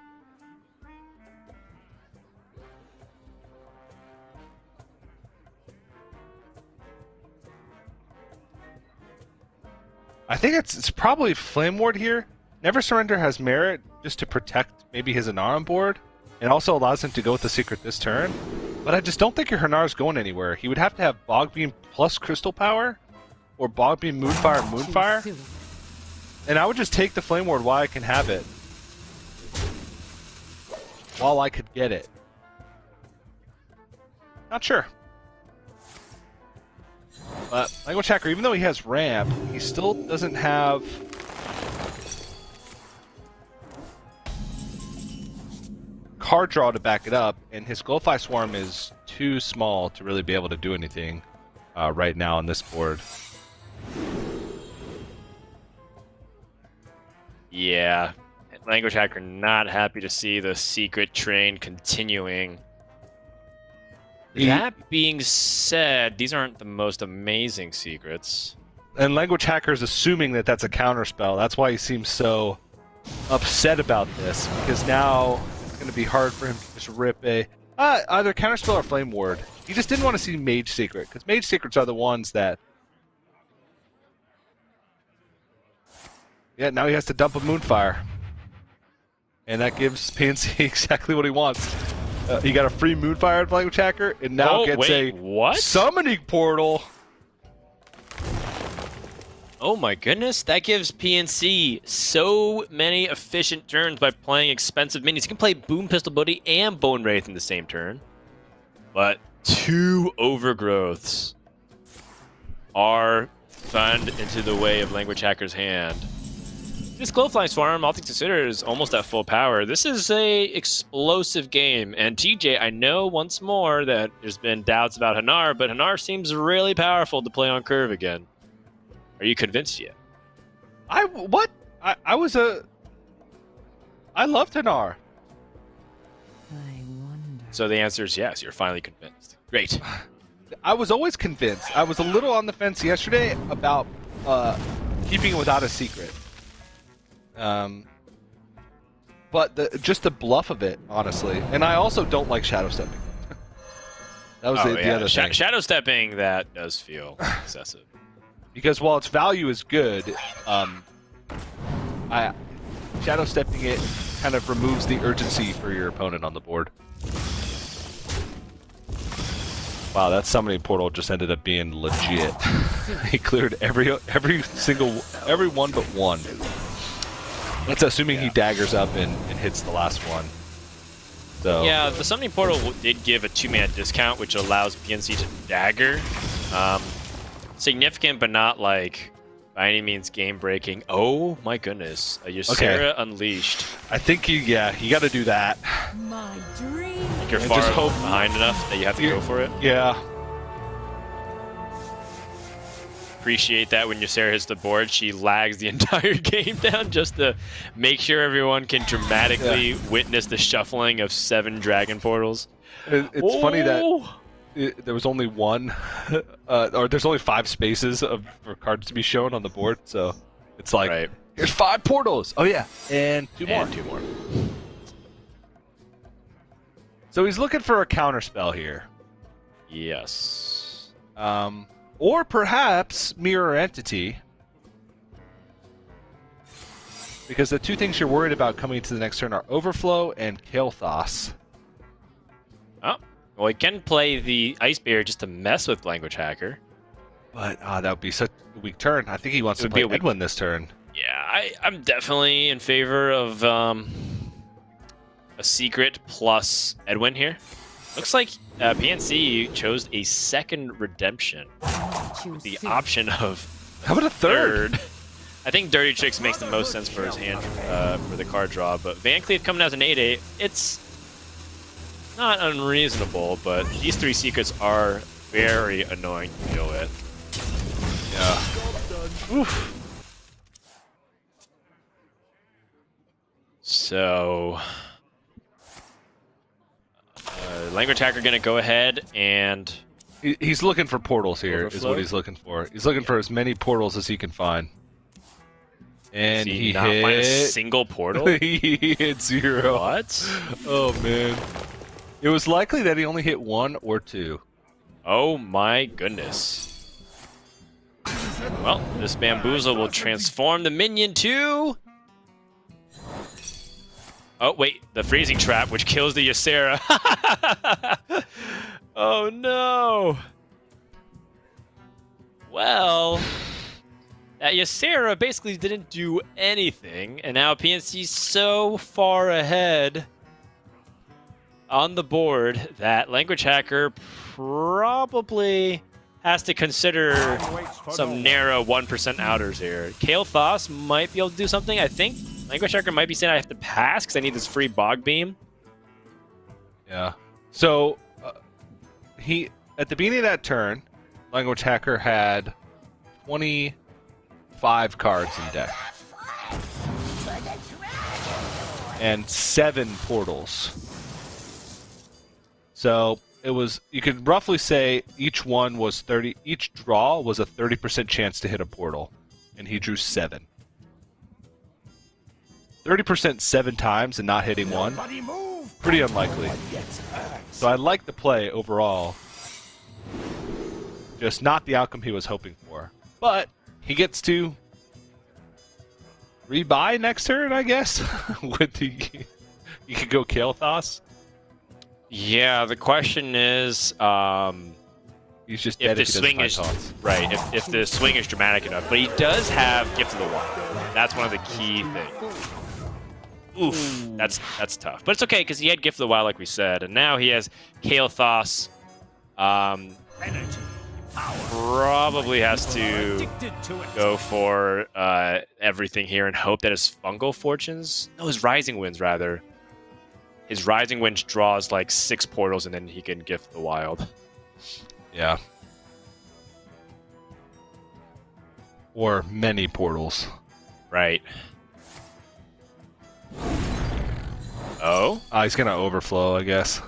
I think it's probably Flame Ward here. Never Surrender has merit just to protect maybe his Hanar on board, and also allows him to go with the secret this turn. But I just don't think your Hanar's going anywhere. He would have to have Bog Beam plus Crystal Power, or Bog Beam Moonfire Moonfire. And I would just take the Flame Ward while I can have it. While I could get it. Not sure. But lnguagehackr, even though he has ramp, he still doesn't have card draw to back it up, and his Glowfly Swarm is too small to really be able to do anything right now on this board. Yeah, lnguagehackr not happy to see the secret train continuing. That being said, these aren't the most amazing secrets. And Language Hacker is assuming that that's a counterspell. That's why he seems so upset about this, because now it's going to be hard for him to just rip a either counterspell or flame ward. He just didn't want to see Mage Secret, because Mage Secrets are the ones that. Yeah, now he has to dump a Moonfire, and that gives PNC exactly what he wants. He got a free Moonfire at Language Hacker, and now gets what? Summoning Portal. Oh my goodness, that gives PNC so many efficient turns by playing expensive minions. You can play Boom Pistol Buddy and Bone Wraith in the same turn. But 2 Overgrowths are found into the way of Language Hacker's hand. This Glowfly Swarm, all things considered, is almost at full power. This is a explosive game. And TJ, I know once more that there's been doubts about Hanar, but Hanar seems really powerful to play on curve again. Are you convinced yet? I loved Hanar. I wonder. So the answer is yes, you're finally convinced. Great. I was always convinced. I was a little on the fence yesterday about keeping it without a secret. But just the bluff of it, honestly. And I also don't like shadow stepping. That was the other thing. Shadow stepping, that does feel excessive. Because while its value is good, shadow stepping it kind of removes the urgency for your opponent on the board. Wow, that summoning portal just ended up being legit. He cleared every one but one. That's assuming he daggers up and hits the last one. So yeah, the summoning portal did give a 2-mana discount, which allows PNC to dagger. Significant, but not like by any means game breaking. Oh my goodness, a Ysera Unleashed. I think you got to do that. My dream. Like you're And far just hope- behind enough that you have to go for it. Yeah. Appreciate that when Ysera hits the board, she lags the entire game down just to make sure everyone can dramatically witness the shuffling of 7 dragon portals. It's funny that there was only one, or there's only 5 spaces for cards to be shown on the board, so it's like, here's 5 portals. Oh yeah, and 2 more. And 2 more. So he's looking for a counterspell here. Yes. Or perhaps Mirror Entity. Because the 2 things you're worried about coming into the next turn are Overflow and Kael'thas. Oh, well, he can play the Ice Barrier just to mess with Language Hacker. But that would be such a weak turn. I think he wants to play Edwin this turn. Yeah, I'm definitely in favor of a secret plus Edwin here. Looks like PNC chose a second redemption with the option of how about a third? I think Dirty Tricks makes the most sense for his hand for the card draw, but Van Cleef coming out as an 8/8, it's not unreasonable, but these 3 secrets are very annoying to deal with. Yeah. Oof. So Language Hacker gonna go ahead and he's looking for portals here. Overflow? Is what he's looking for. He's looking for as many portals as he can find. And he not hit find a single portal. he hit 0. What? Oh man. It was likely that he only hit 1 or 2. Oh my goodness. Well, this Bamboozle will transform the minion to... Oh, wait. The Freezing Trap, which kills the Ysera. Oh, no. Well, that Ysera basically didn't do anything, and now PNC's so far ahead on the board that Language Hacker probably has to consider some narrow 1% outers here. Kael'thas might be able to do something. I think Language Hacker might be saying I have to pass because I need this free Bog Beam. Yeah. So he at the beginning of that turn, Language Hacker had 25 cards in deck and 7 portals. So it was, you could roughly say each one was 30, each draw was a 30% chance to hit a portal, and he drew 7. 30% 7 times and not hitting one, pretty unlikely. So I like the play overall, just not the outcome he was hoping for. But he gets to rebuy next turn, I guess. With the, you could go Kael'thas. Yeah, the question is, He's just if dead the if he swing doesn't is find taunts. right, if the swing is dramatic enough, but he does have Gift of the Wild. That's one of the key things. Oof, that's tough, but it's okay because he had Gift of the Wild, like we said, and now he has Kael'thas. Probably has to go for everything here and hope that his Fungal Fortunes, no, his Rising Winds rather. His Rising Winds draws like 6 portals and then he can Gift the Wild. Yeah. Or many portals. Right. Oh? He's gonna overflow, I guess.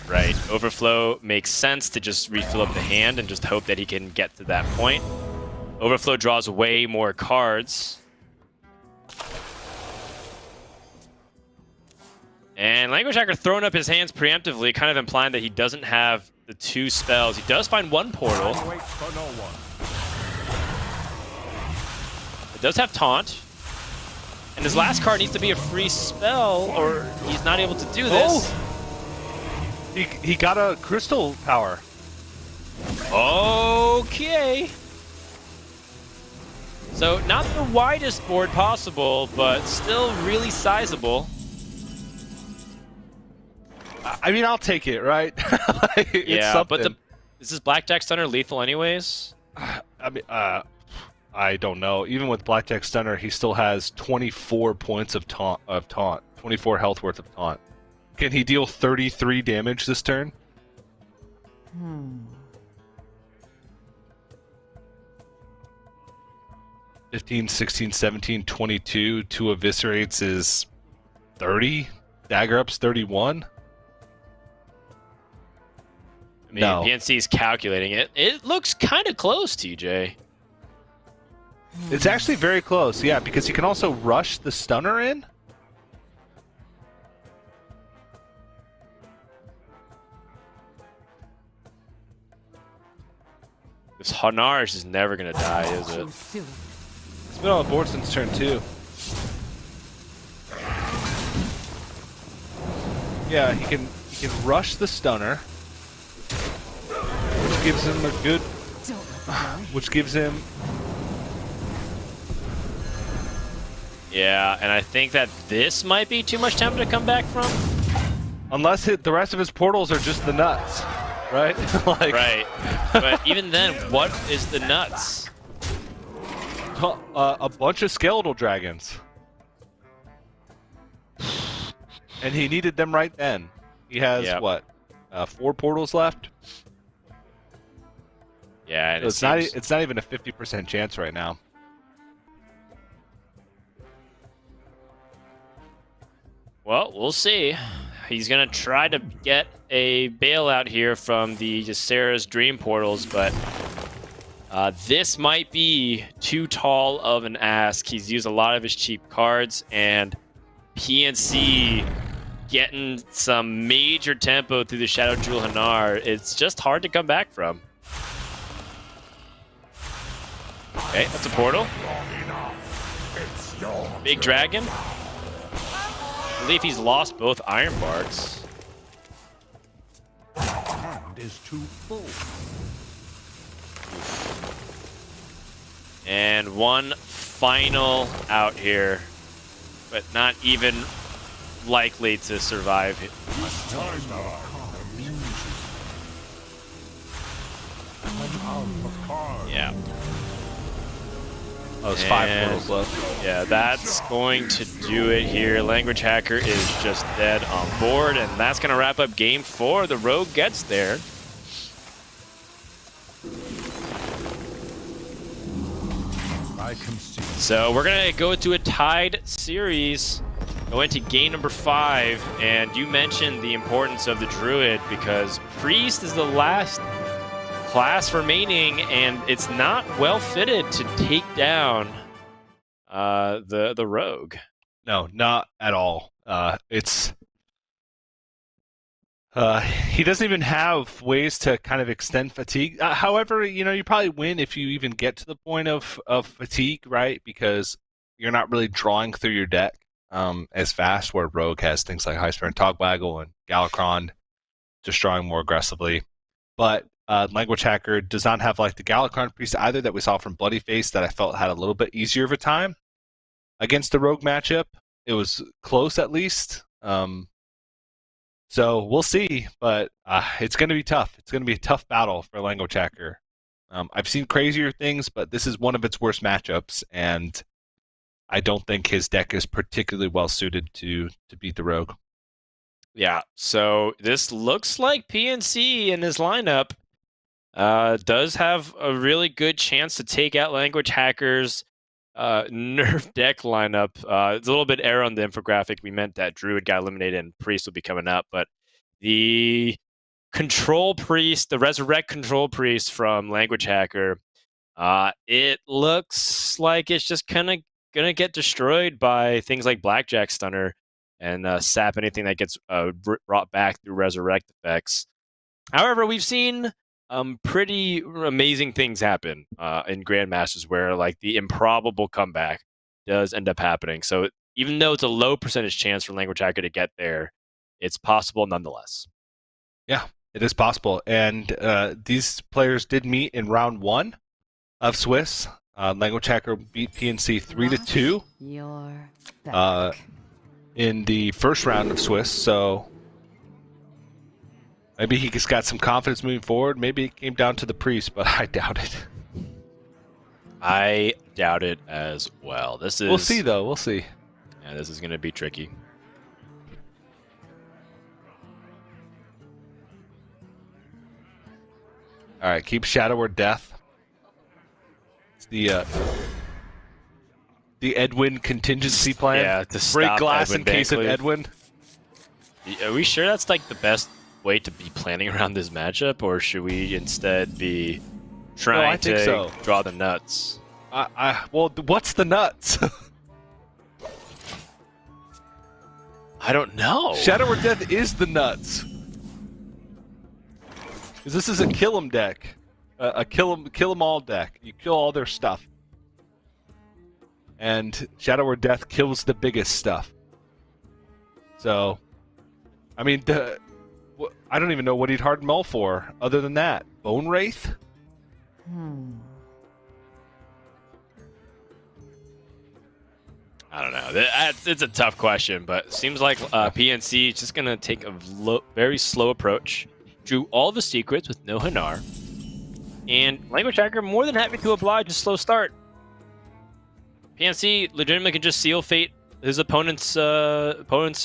Right. Overflow makes sense to just refill up the hand and just hope that he can get to that point. Overflow draws way more cards. And lnguagehackr throwing up his hands preemptively, kind of implying that he doesn't have the 2 spells. He does find 1 portal. It does have Taunt. And his last card needs to be a free spell, or he's not able to do this. He got a crystal power. Okay. So not the widest board possible, but still really sizable. I mean, I'll take it, right? Like, it's Yeah, but something. is this Blackjack Stunner lethal anyways? I mean, I don't know. Even with Blackjack Stunner, he still has 24 points of taunt. 24 health worth of taunt. Can he deal 33 damage this turn? 15, 16, 17, 22. 2 eviscerates is 30. Dagger up's 31. I mean, No. PNC's calculating it. It looks kind of close, TJ. It's actually very close, yeah, because you can also rush the stunner in. This Hanar is just never gonna die, is it? It's been on the board since turn 2. Yeah, he can rush the stunner, which gives him a good, which gives him. Yeah, and I think that this might be too much time to come back from. Unless the rest of his portals are just the nuts, right? Like, Right. But even then, what is the nuts? a bunch of skeletal dragons. And he needed them right then. He has, Yep. what, 4 portals left? Yeah, and So it's not even a 50% chance right now. Well, we'll see. He's going to try to get a bailout here from the Ysera's Dream Portals, but this might be too tall of an ask. He's used a lot of his cheap cards, and PNC getting some major tempo through the Shadow Jewel Hanar. It's just hard to come back from. Okay, that's a portal. Big Dragon. I believe he's lost both Iron Barks. Hand is too full. And one final out here, but not even likely to survive. Yeah. Oh, there's 5 And- portals left. Yeah, that's going to do it here. lnguagehackr is just dead on board, and that's going to wrap up game 4. The Rogue gets there. I concede. So we're going to go to a tied series. go into game number 5, and you mentioned the importance of the Druid because Priest is the last class remaining, and it's not well fitted to take down the Rogue. No, not at all. He doesn't even have ways to kind of extend fatigue. However, you probably win if you even get to the point of fatigue, right? Because you're not really drawing through your deck as fast, where Rogue has things like High Spirit and Togwaggle and Galakron just drawing more aggressively. But Language Hacker does not have like the Galakron Priest either that we saw from Bloody Face that I felt had a little bit easier of a time against the Rogue matchup. It was close at least. So we'll see, but it's going to be tough. It's going to be a tough battle for Language Hacker. I've seen crazier things, but this is one of its worst matchups, and I don't think his deck is particularly well suited to beat the Rogue. Yeah, so this looks like PNC in his lineup does have a really good chance to take out Language Hacker's nerf deck lineup. It's a little bit error on the infographic. We meant that Druid got eliminated and Priest will be coming up, but the Control Priest, the Resurrect Control Priest from Language Hacker, it looks like it's just kind of gonna get destroyed by things like Blackjack Stunner and sap anything that gets brought back through Resurrect effects. However, we've seen pretty amazing things happen in Grandmasters where like the improbable comeback does end up happening. So even though it's a low percentage chance for Language Hacker to get there, it's possible nonetheless. Yeah, it is possible. And these players did meet in round 1 of Swiss. Language Hacker beat PNC 3-2 You're back. in the first round of Swiss. So maybe he just got some confidence moving forward. Maybe it came down to the Priest, but I doubt it. I doubt it as well. We'll see, though. We'll see. Yeah, this is going to be tricky. All right, keep Shadow or Death. It's the Edwin contingency plan. Yeah, to break stop glass Edwin in case of Bankley. Edwin. Are we sure that's like the best way to be planning around this matchup, or should we instead be trying to draw the nuts? Well, what's the nuts? I don't know. Shadow or Death is the nuts. Because this is a kill 'em deck, a kill 'em all deck. You kill all their stuff, and Shadow or Death kills the biggest stuff. So, I mean, I don't even know what he'd hard mull for other than that. Bone Wraith. I don't know. It's a tough question, but it seems like PNC is just going to take a very slow approach. Drew all the secrets with no Hanar. And Language Hacker more than happy to oblige a slow start. PNC legitimately can just seal fate his opponent's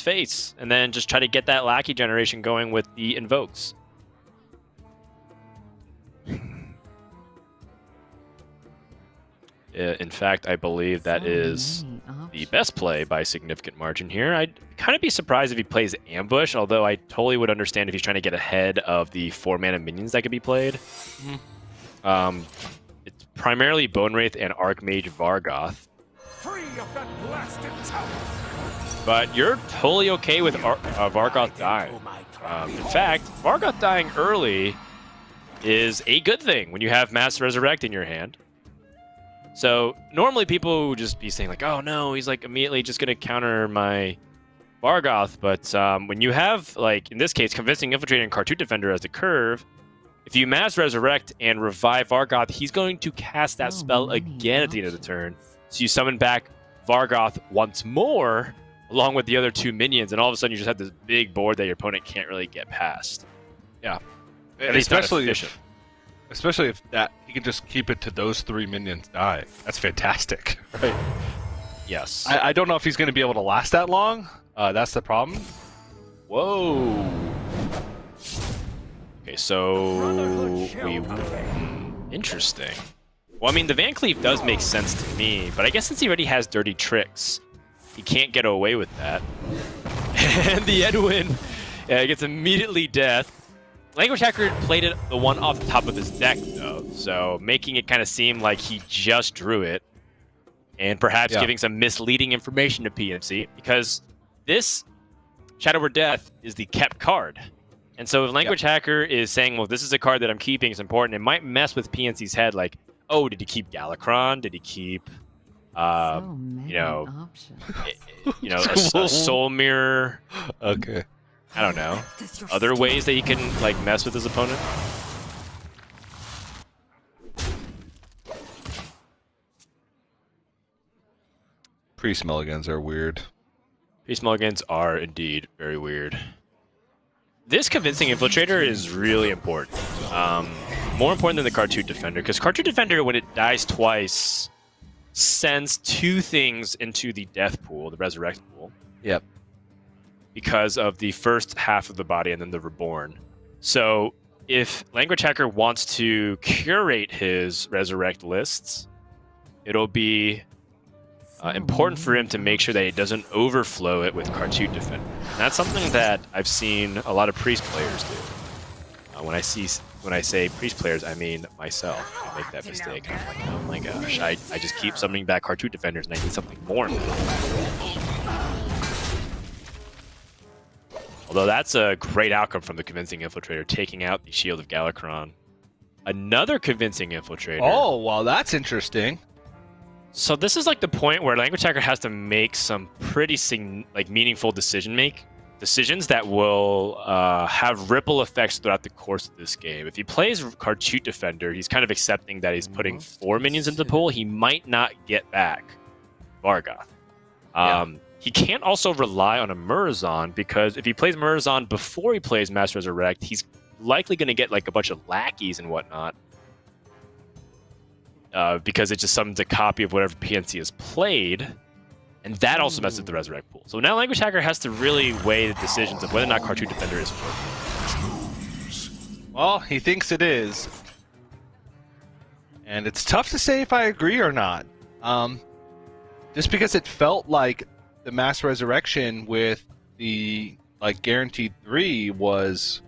face and then just try to get that lackey generation going with the invokes. In fact, I believe that is the best play by a significant margin here. I'd kind of be surprised if he plays Ambush, although I totally would understand if he's trying to get ahead of the 4-mana minions that could be played. It's primarily Bone Wraith and Archmage Vargoth. Free of that blasted tower. But you're totally okay with Vargoth dying. In fact, Vargoth dying early is a good thing when you have Mass Resurrect in your hand. So normally people would just be saying like, oh no, he's like immediately just going to counter my Vargoth. But when you have, like in this case, Convincing Infiltrator and Cartoon Defender as the curve, if you Mass Resurrect and revive Vargoth, he's going to cast that spell again at the end of the turn. So you summon back Vargoth once more, along with the other 2 minions, and all of a sudden you just have this big board that your opponent can't really get past. Yeah, At least not efficient. Especially if that he can just keep it to those 3 minions die. That's fantastic, right? Yes. I don't know if he's going to be able to last that long. That's the problem. Whoa. Okay, so interesting. Well, I mean, the Van Cleef does make sense to me, but I guess since he already has Dirty Tricks, he can't get away with that. And the Edwin gets immediately death. Language Hacker played it the one off the top of his deck, though, so making it kind of seem like he just drew it, and perhaps giving some misleading information to PNC, because this Shadow or Death is the kept card. And so if Language Hacker is saying, well, this is a card that I'm keeping, it's important, it might mess with PNC's head, like, oh, did he keep Galakron? Did he keep, you know, a Soul Mirror? Okay. I don't know. Other ways that he can like mess with his opponent? Priest mulligans are weird. Priest mulligans are indeed very weird. This Convincing Infiltrator is really important. More important than the Cartoon Defender, because Cartoon Defender, when it dies twice, sends 2 things into the death pool, the resurrect pool. Yep. Because of the first half of the body and then the reborn. So if Language Hacker wants to curate his resurrect lists, it'll be important for him to make sure that he doesn't overflow it with Cartoon Defender. And that's something that I've seen a lot of Priest players do. When I say Priest players, I mean myself. I make that mistake. I'm like, oh my gosh, I just keep summoning back Cartoon Defenders and I need something more now. Although that's a great outcome from the Convincing Infiltrator, taking out the Shield of Galakron. Another Convincing Infiltrator. Oh, well, that's interesting. So this is like the point where Language Hacker has to make some pretty meaningful decisions that will have ripple effects throughout the course of this game. If he plays Cartoon Defender, he's kind of accepting that he's putting 4 minions into the pool. He might not get back Vargoth. He can't also rely on a Murazon, because if he plays Murazon before he plays Mass Resurrect, he's likely going to get like a bunch of lackeys and whatnot. Because it just summons a copy of whatever PNC has played, and that also messes with the Resurrect pool. So now Language Hacker has to really weigh the decisions of whether or not Cartoon Defender is working. Well, he thinks it is. And it's tough to say if I agree or not. Just because it felt like the Mass Resurrection with the guaranteed 3 was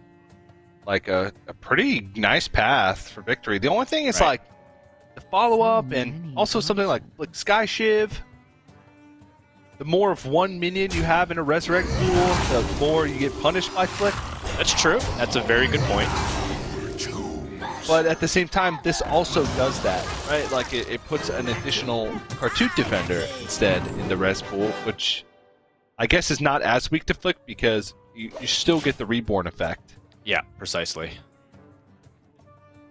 like a pretty nice path for victory. The only thing is the follow-up and also something like Sky Shiv. The more of one minion you have in a Resurrect pool, the more you get punished by Flick. That's true. That's a very good point. But at the same time, this also does that, right? Like it puts an additional Cartoon Defender instead in the res pool, which I guess is not as weak to Flick because you still get the Reborn effect. Yeah, precisely.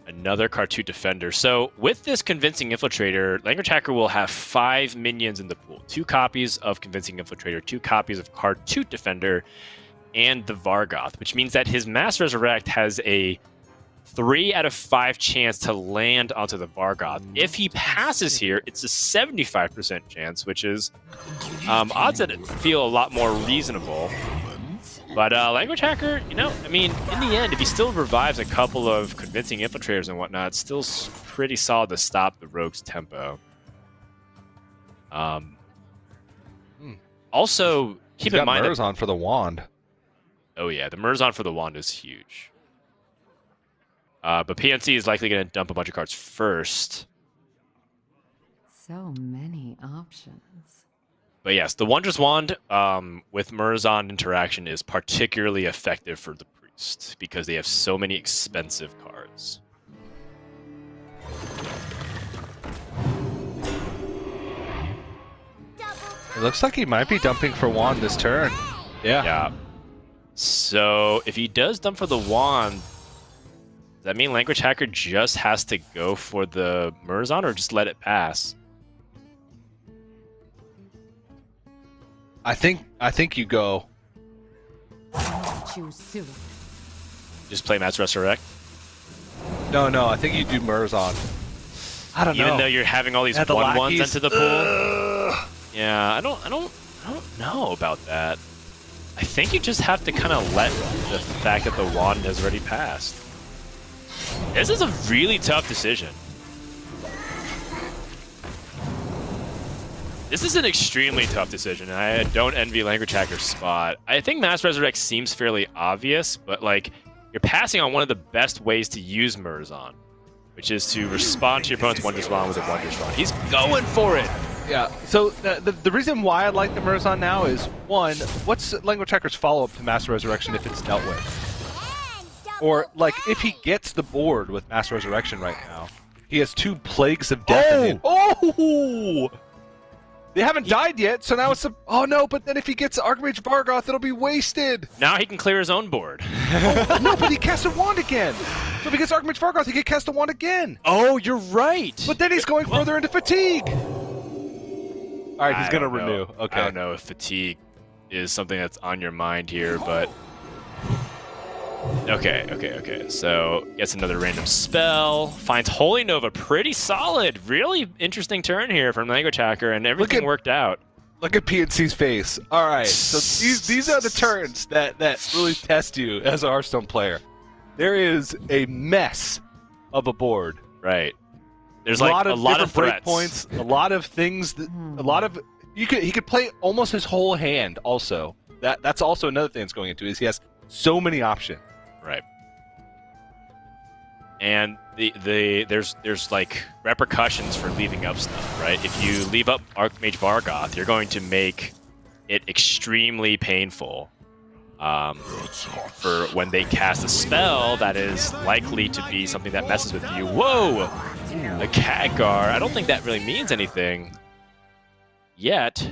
Another Cartoon Defender. So with this Convincing Infiltrator, Language Hacker will have 5 minions in the pool. 2 copies of Convincing Infiltrator, 2 copies of Cartoon Defender, and the Vargoth, which means that his Mass Resurrect has a 3 out of 5 chance to land onto the Vargoth. If he passes here, it's a 75% chance, which is odds that feel a lot more reasonable. But Language Hacker, in the end, if he still revives a couple of Convincing Infiltrators and whatnot, it's still pretty solid to stop the Rogue's tempo. Also, keep in mind Murazon for the wand. Oh yeah, the Murazon for the wand is huge. But PNC is likely going to dump a bunch of cards first. So many options. But yes, the Wondrous Wand with Murazon interaction is particularly effective for the Priest because they have so many expensive cards. It looks like he might be dumping for wand this turn. Yeah. So if he does dump for the wand, does that mean Language Hacker just has to go for the Murazon or just let it pass? I think you go. Choose soon. Just play Mass Resurrect? No, I think you do Murazon. I don't know. Even though you're having all these 1/1s into the pool? Yeah, I don't know about that. I think you just have to kind of let the fact that the wand has already passed. This is a really tough decision. This is an extremely tough decision, and I don't envy Language Hacker's spot. I think Mass Resurrect seems fairly obvious, but like you're passing on one of the best ways to use Murzon, which is to respond to your opponent's Wonder Swan with a Wonder Swan. He's going for it! Yeah, so the reason why I like the Murzon now is, one, what's Language Hacker's follow-up to Master Resurrection if it's dealt with? Or, like, if he gets the board with Master Resurrection right now, he has 2 Plagues of Death. Oh! They haven't died yet, so now it's a... Oh no, but then if he gets Archmage Vargoth, it'll be wasted! Now he can clear his own board. No, but he casts a wand again! So if he gets Archmage Vargoth, he can cast a wand again! Oh, you're right! But then he's going further into Fatigue! Alright, he's gonna renew. Okay. I don't know if Fatigue is something that's on your mind here, but... Okay. So, gets another random spell, finds Holy Nova, pretty solid. Really interesting turn here from Language Hacker, and everything worked out. Look at PNC's face. Alright, so these are the turns that really test you as a Hearthstone player. There is a mess of a board. Right. There's like a lot of break points, a lot of things, he could play almost his whole hand also. That's also another thing that's going into is he has so many options. Right. And there's like repercussions for leaving up stuff, right? If you leave up Archmage Vargoth, you're going to make it extremely painful for when they cast a spell that is likely to be something that messes with you. Whoa! A Khadgar. I don't think that really means anything yet.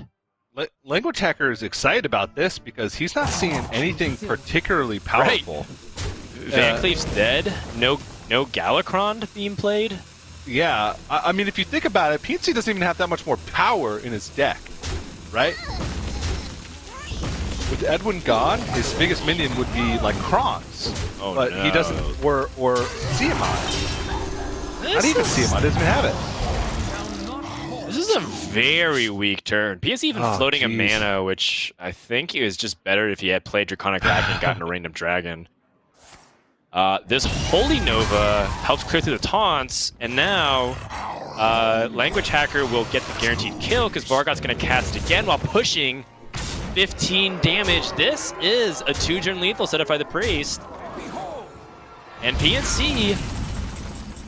Language Hacker is excited about this because he's not seeing anything particularly powerful. Right. Van Cleef's dead. No Galakron being played. Yeah, I mean, if you think about it, PNC doesn't even have that much more power in his deck, right? With Edwin gone, his biggest minion would be like Kronz. Oh, but no. He doesn't, or Tiamat. Not even Tiamat doesn't have it. This is a very weak turn. PNC even floating a mana, which I think is just better if he had played Draconic Rack and gotten a random dragon. This Holy Nova helps clear through the taunts, and now Language Hacker will get the guaranteed kill because Vargoth's going to cast it again while pushing 15 damage. This is a 2-turn lethal set up by the Priest. And PNC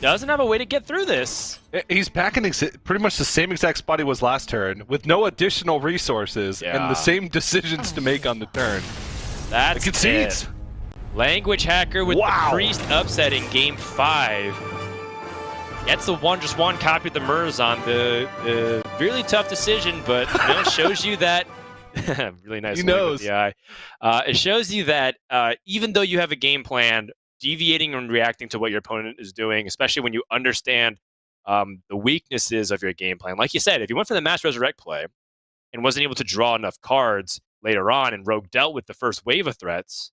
doesn't have a way to get through this. He's back in pretty much the same exact spot he was last turn, with no additional resources and the same decisions to make on the turn. That's it. Language Hacker with the Priest upsetting Game 5. Gets the one copy of the Murzon. The really tough decision, but shows you that really nice. He knows. With the eye. It shows you that even though you have a game plan, deviating and reacting to what your opponent is doing, especially when you understand the weaknesses of your game plan. Like you said, if you went for the Mass Resurrect play and wasn't able to draw enough cards later on and Rogue dealt with the first wave of threats,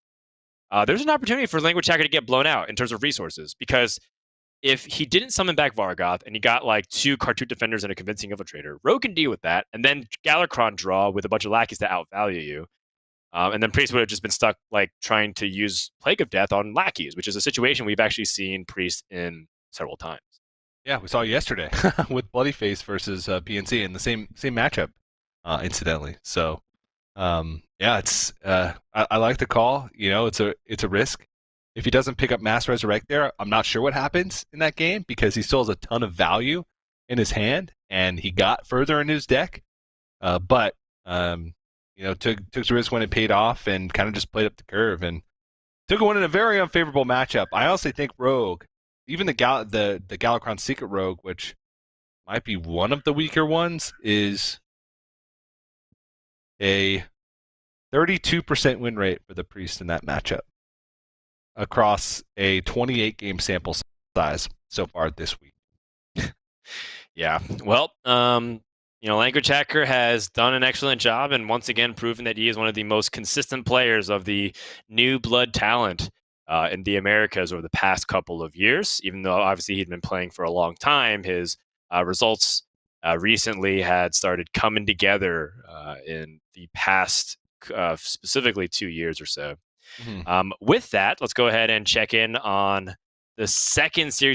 there's an opportunity for Language Hacker to get blown out in terms of resources, because if he didn't summon back Vargoth and he got like 2 Cartoon Defenders and a Convincing Infiltrator, Rogue can deal with that, and then Galakron draw with a bunch of lackeys to outvalue you. And then Priest would have just been stuck like trying to use Plague of Death on lackeys, which is a situation we've actually seen Priest in several times. Yeah, we saw yesterday with Bloody Face versus PNC in the same matchup, incidentally. So, yeah, it's I like the call. It's a risk. If he doesn't pick up Mass Resurrect there, I'm not sure what happens in that game because he still has a ton of value in his hand, and he got further in his deck. But took the risk when it paid off and kind of just played up the curve and took a win in a very unfavorable matchup. I honestly think Rogue, even the Galakron Secret Rogue, which might be one of the weaker ones, is a 32% win rate for the Priest in that matchup across a 28-game sample size so far this week. Yeah, well, Language Hacker has done an excellent job and once again proven that he is one of the most consistent players of the new blood talent in the Americas over the past couple of years. Even though obviously he'd been playing for a long time, his results recently had started coming together in the past specifically 2 years or so. Mm-hmm. With that, let's go ahead and check in on the second series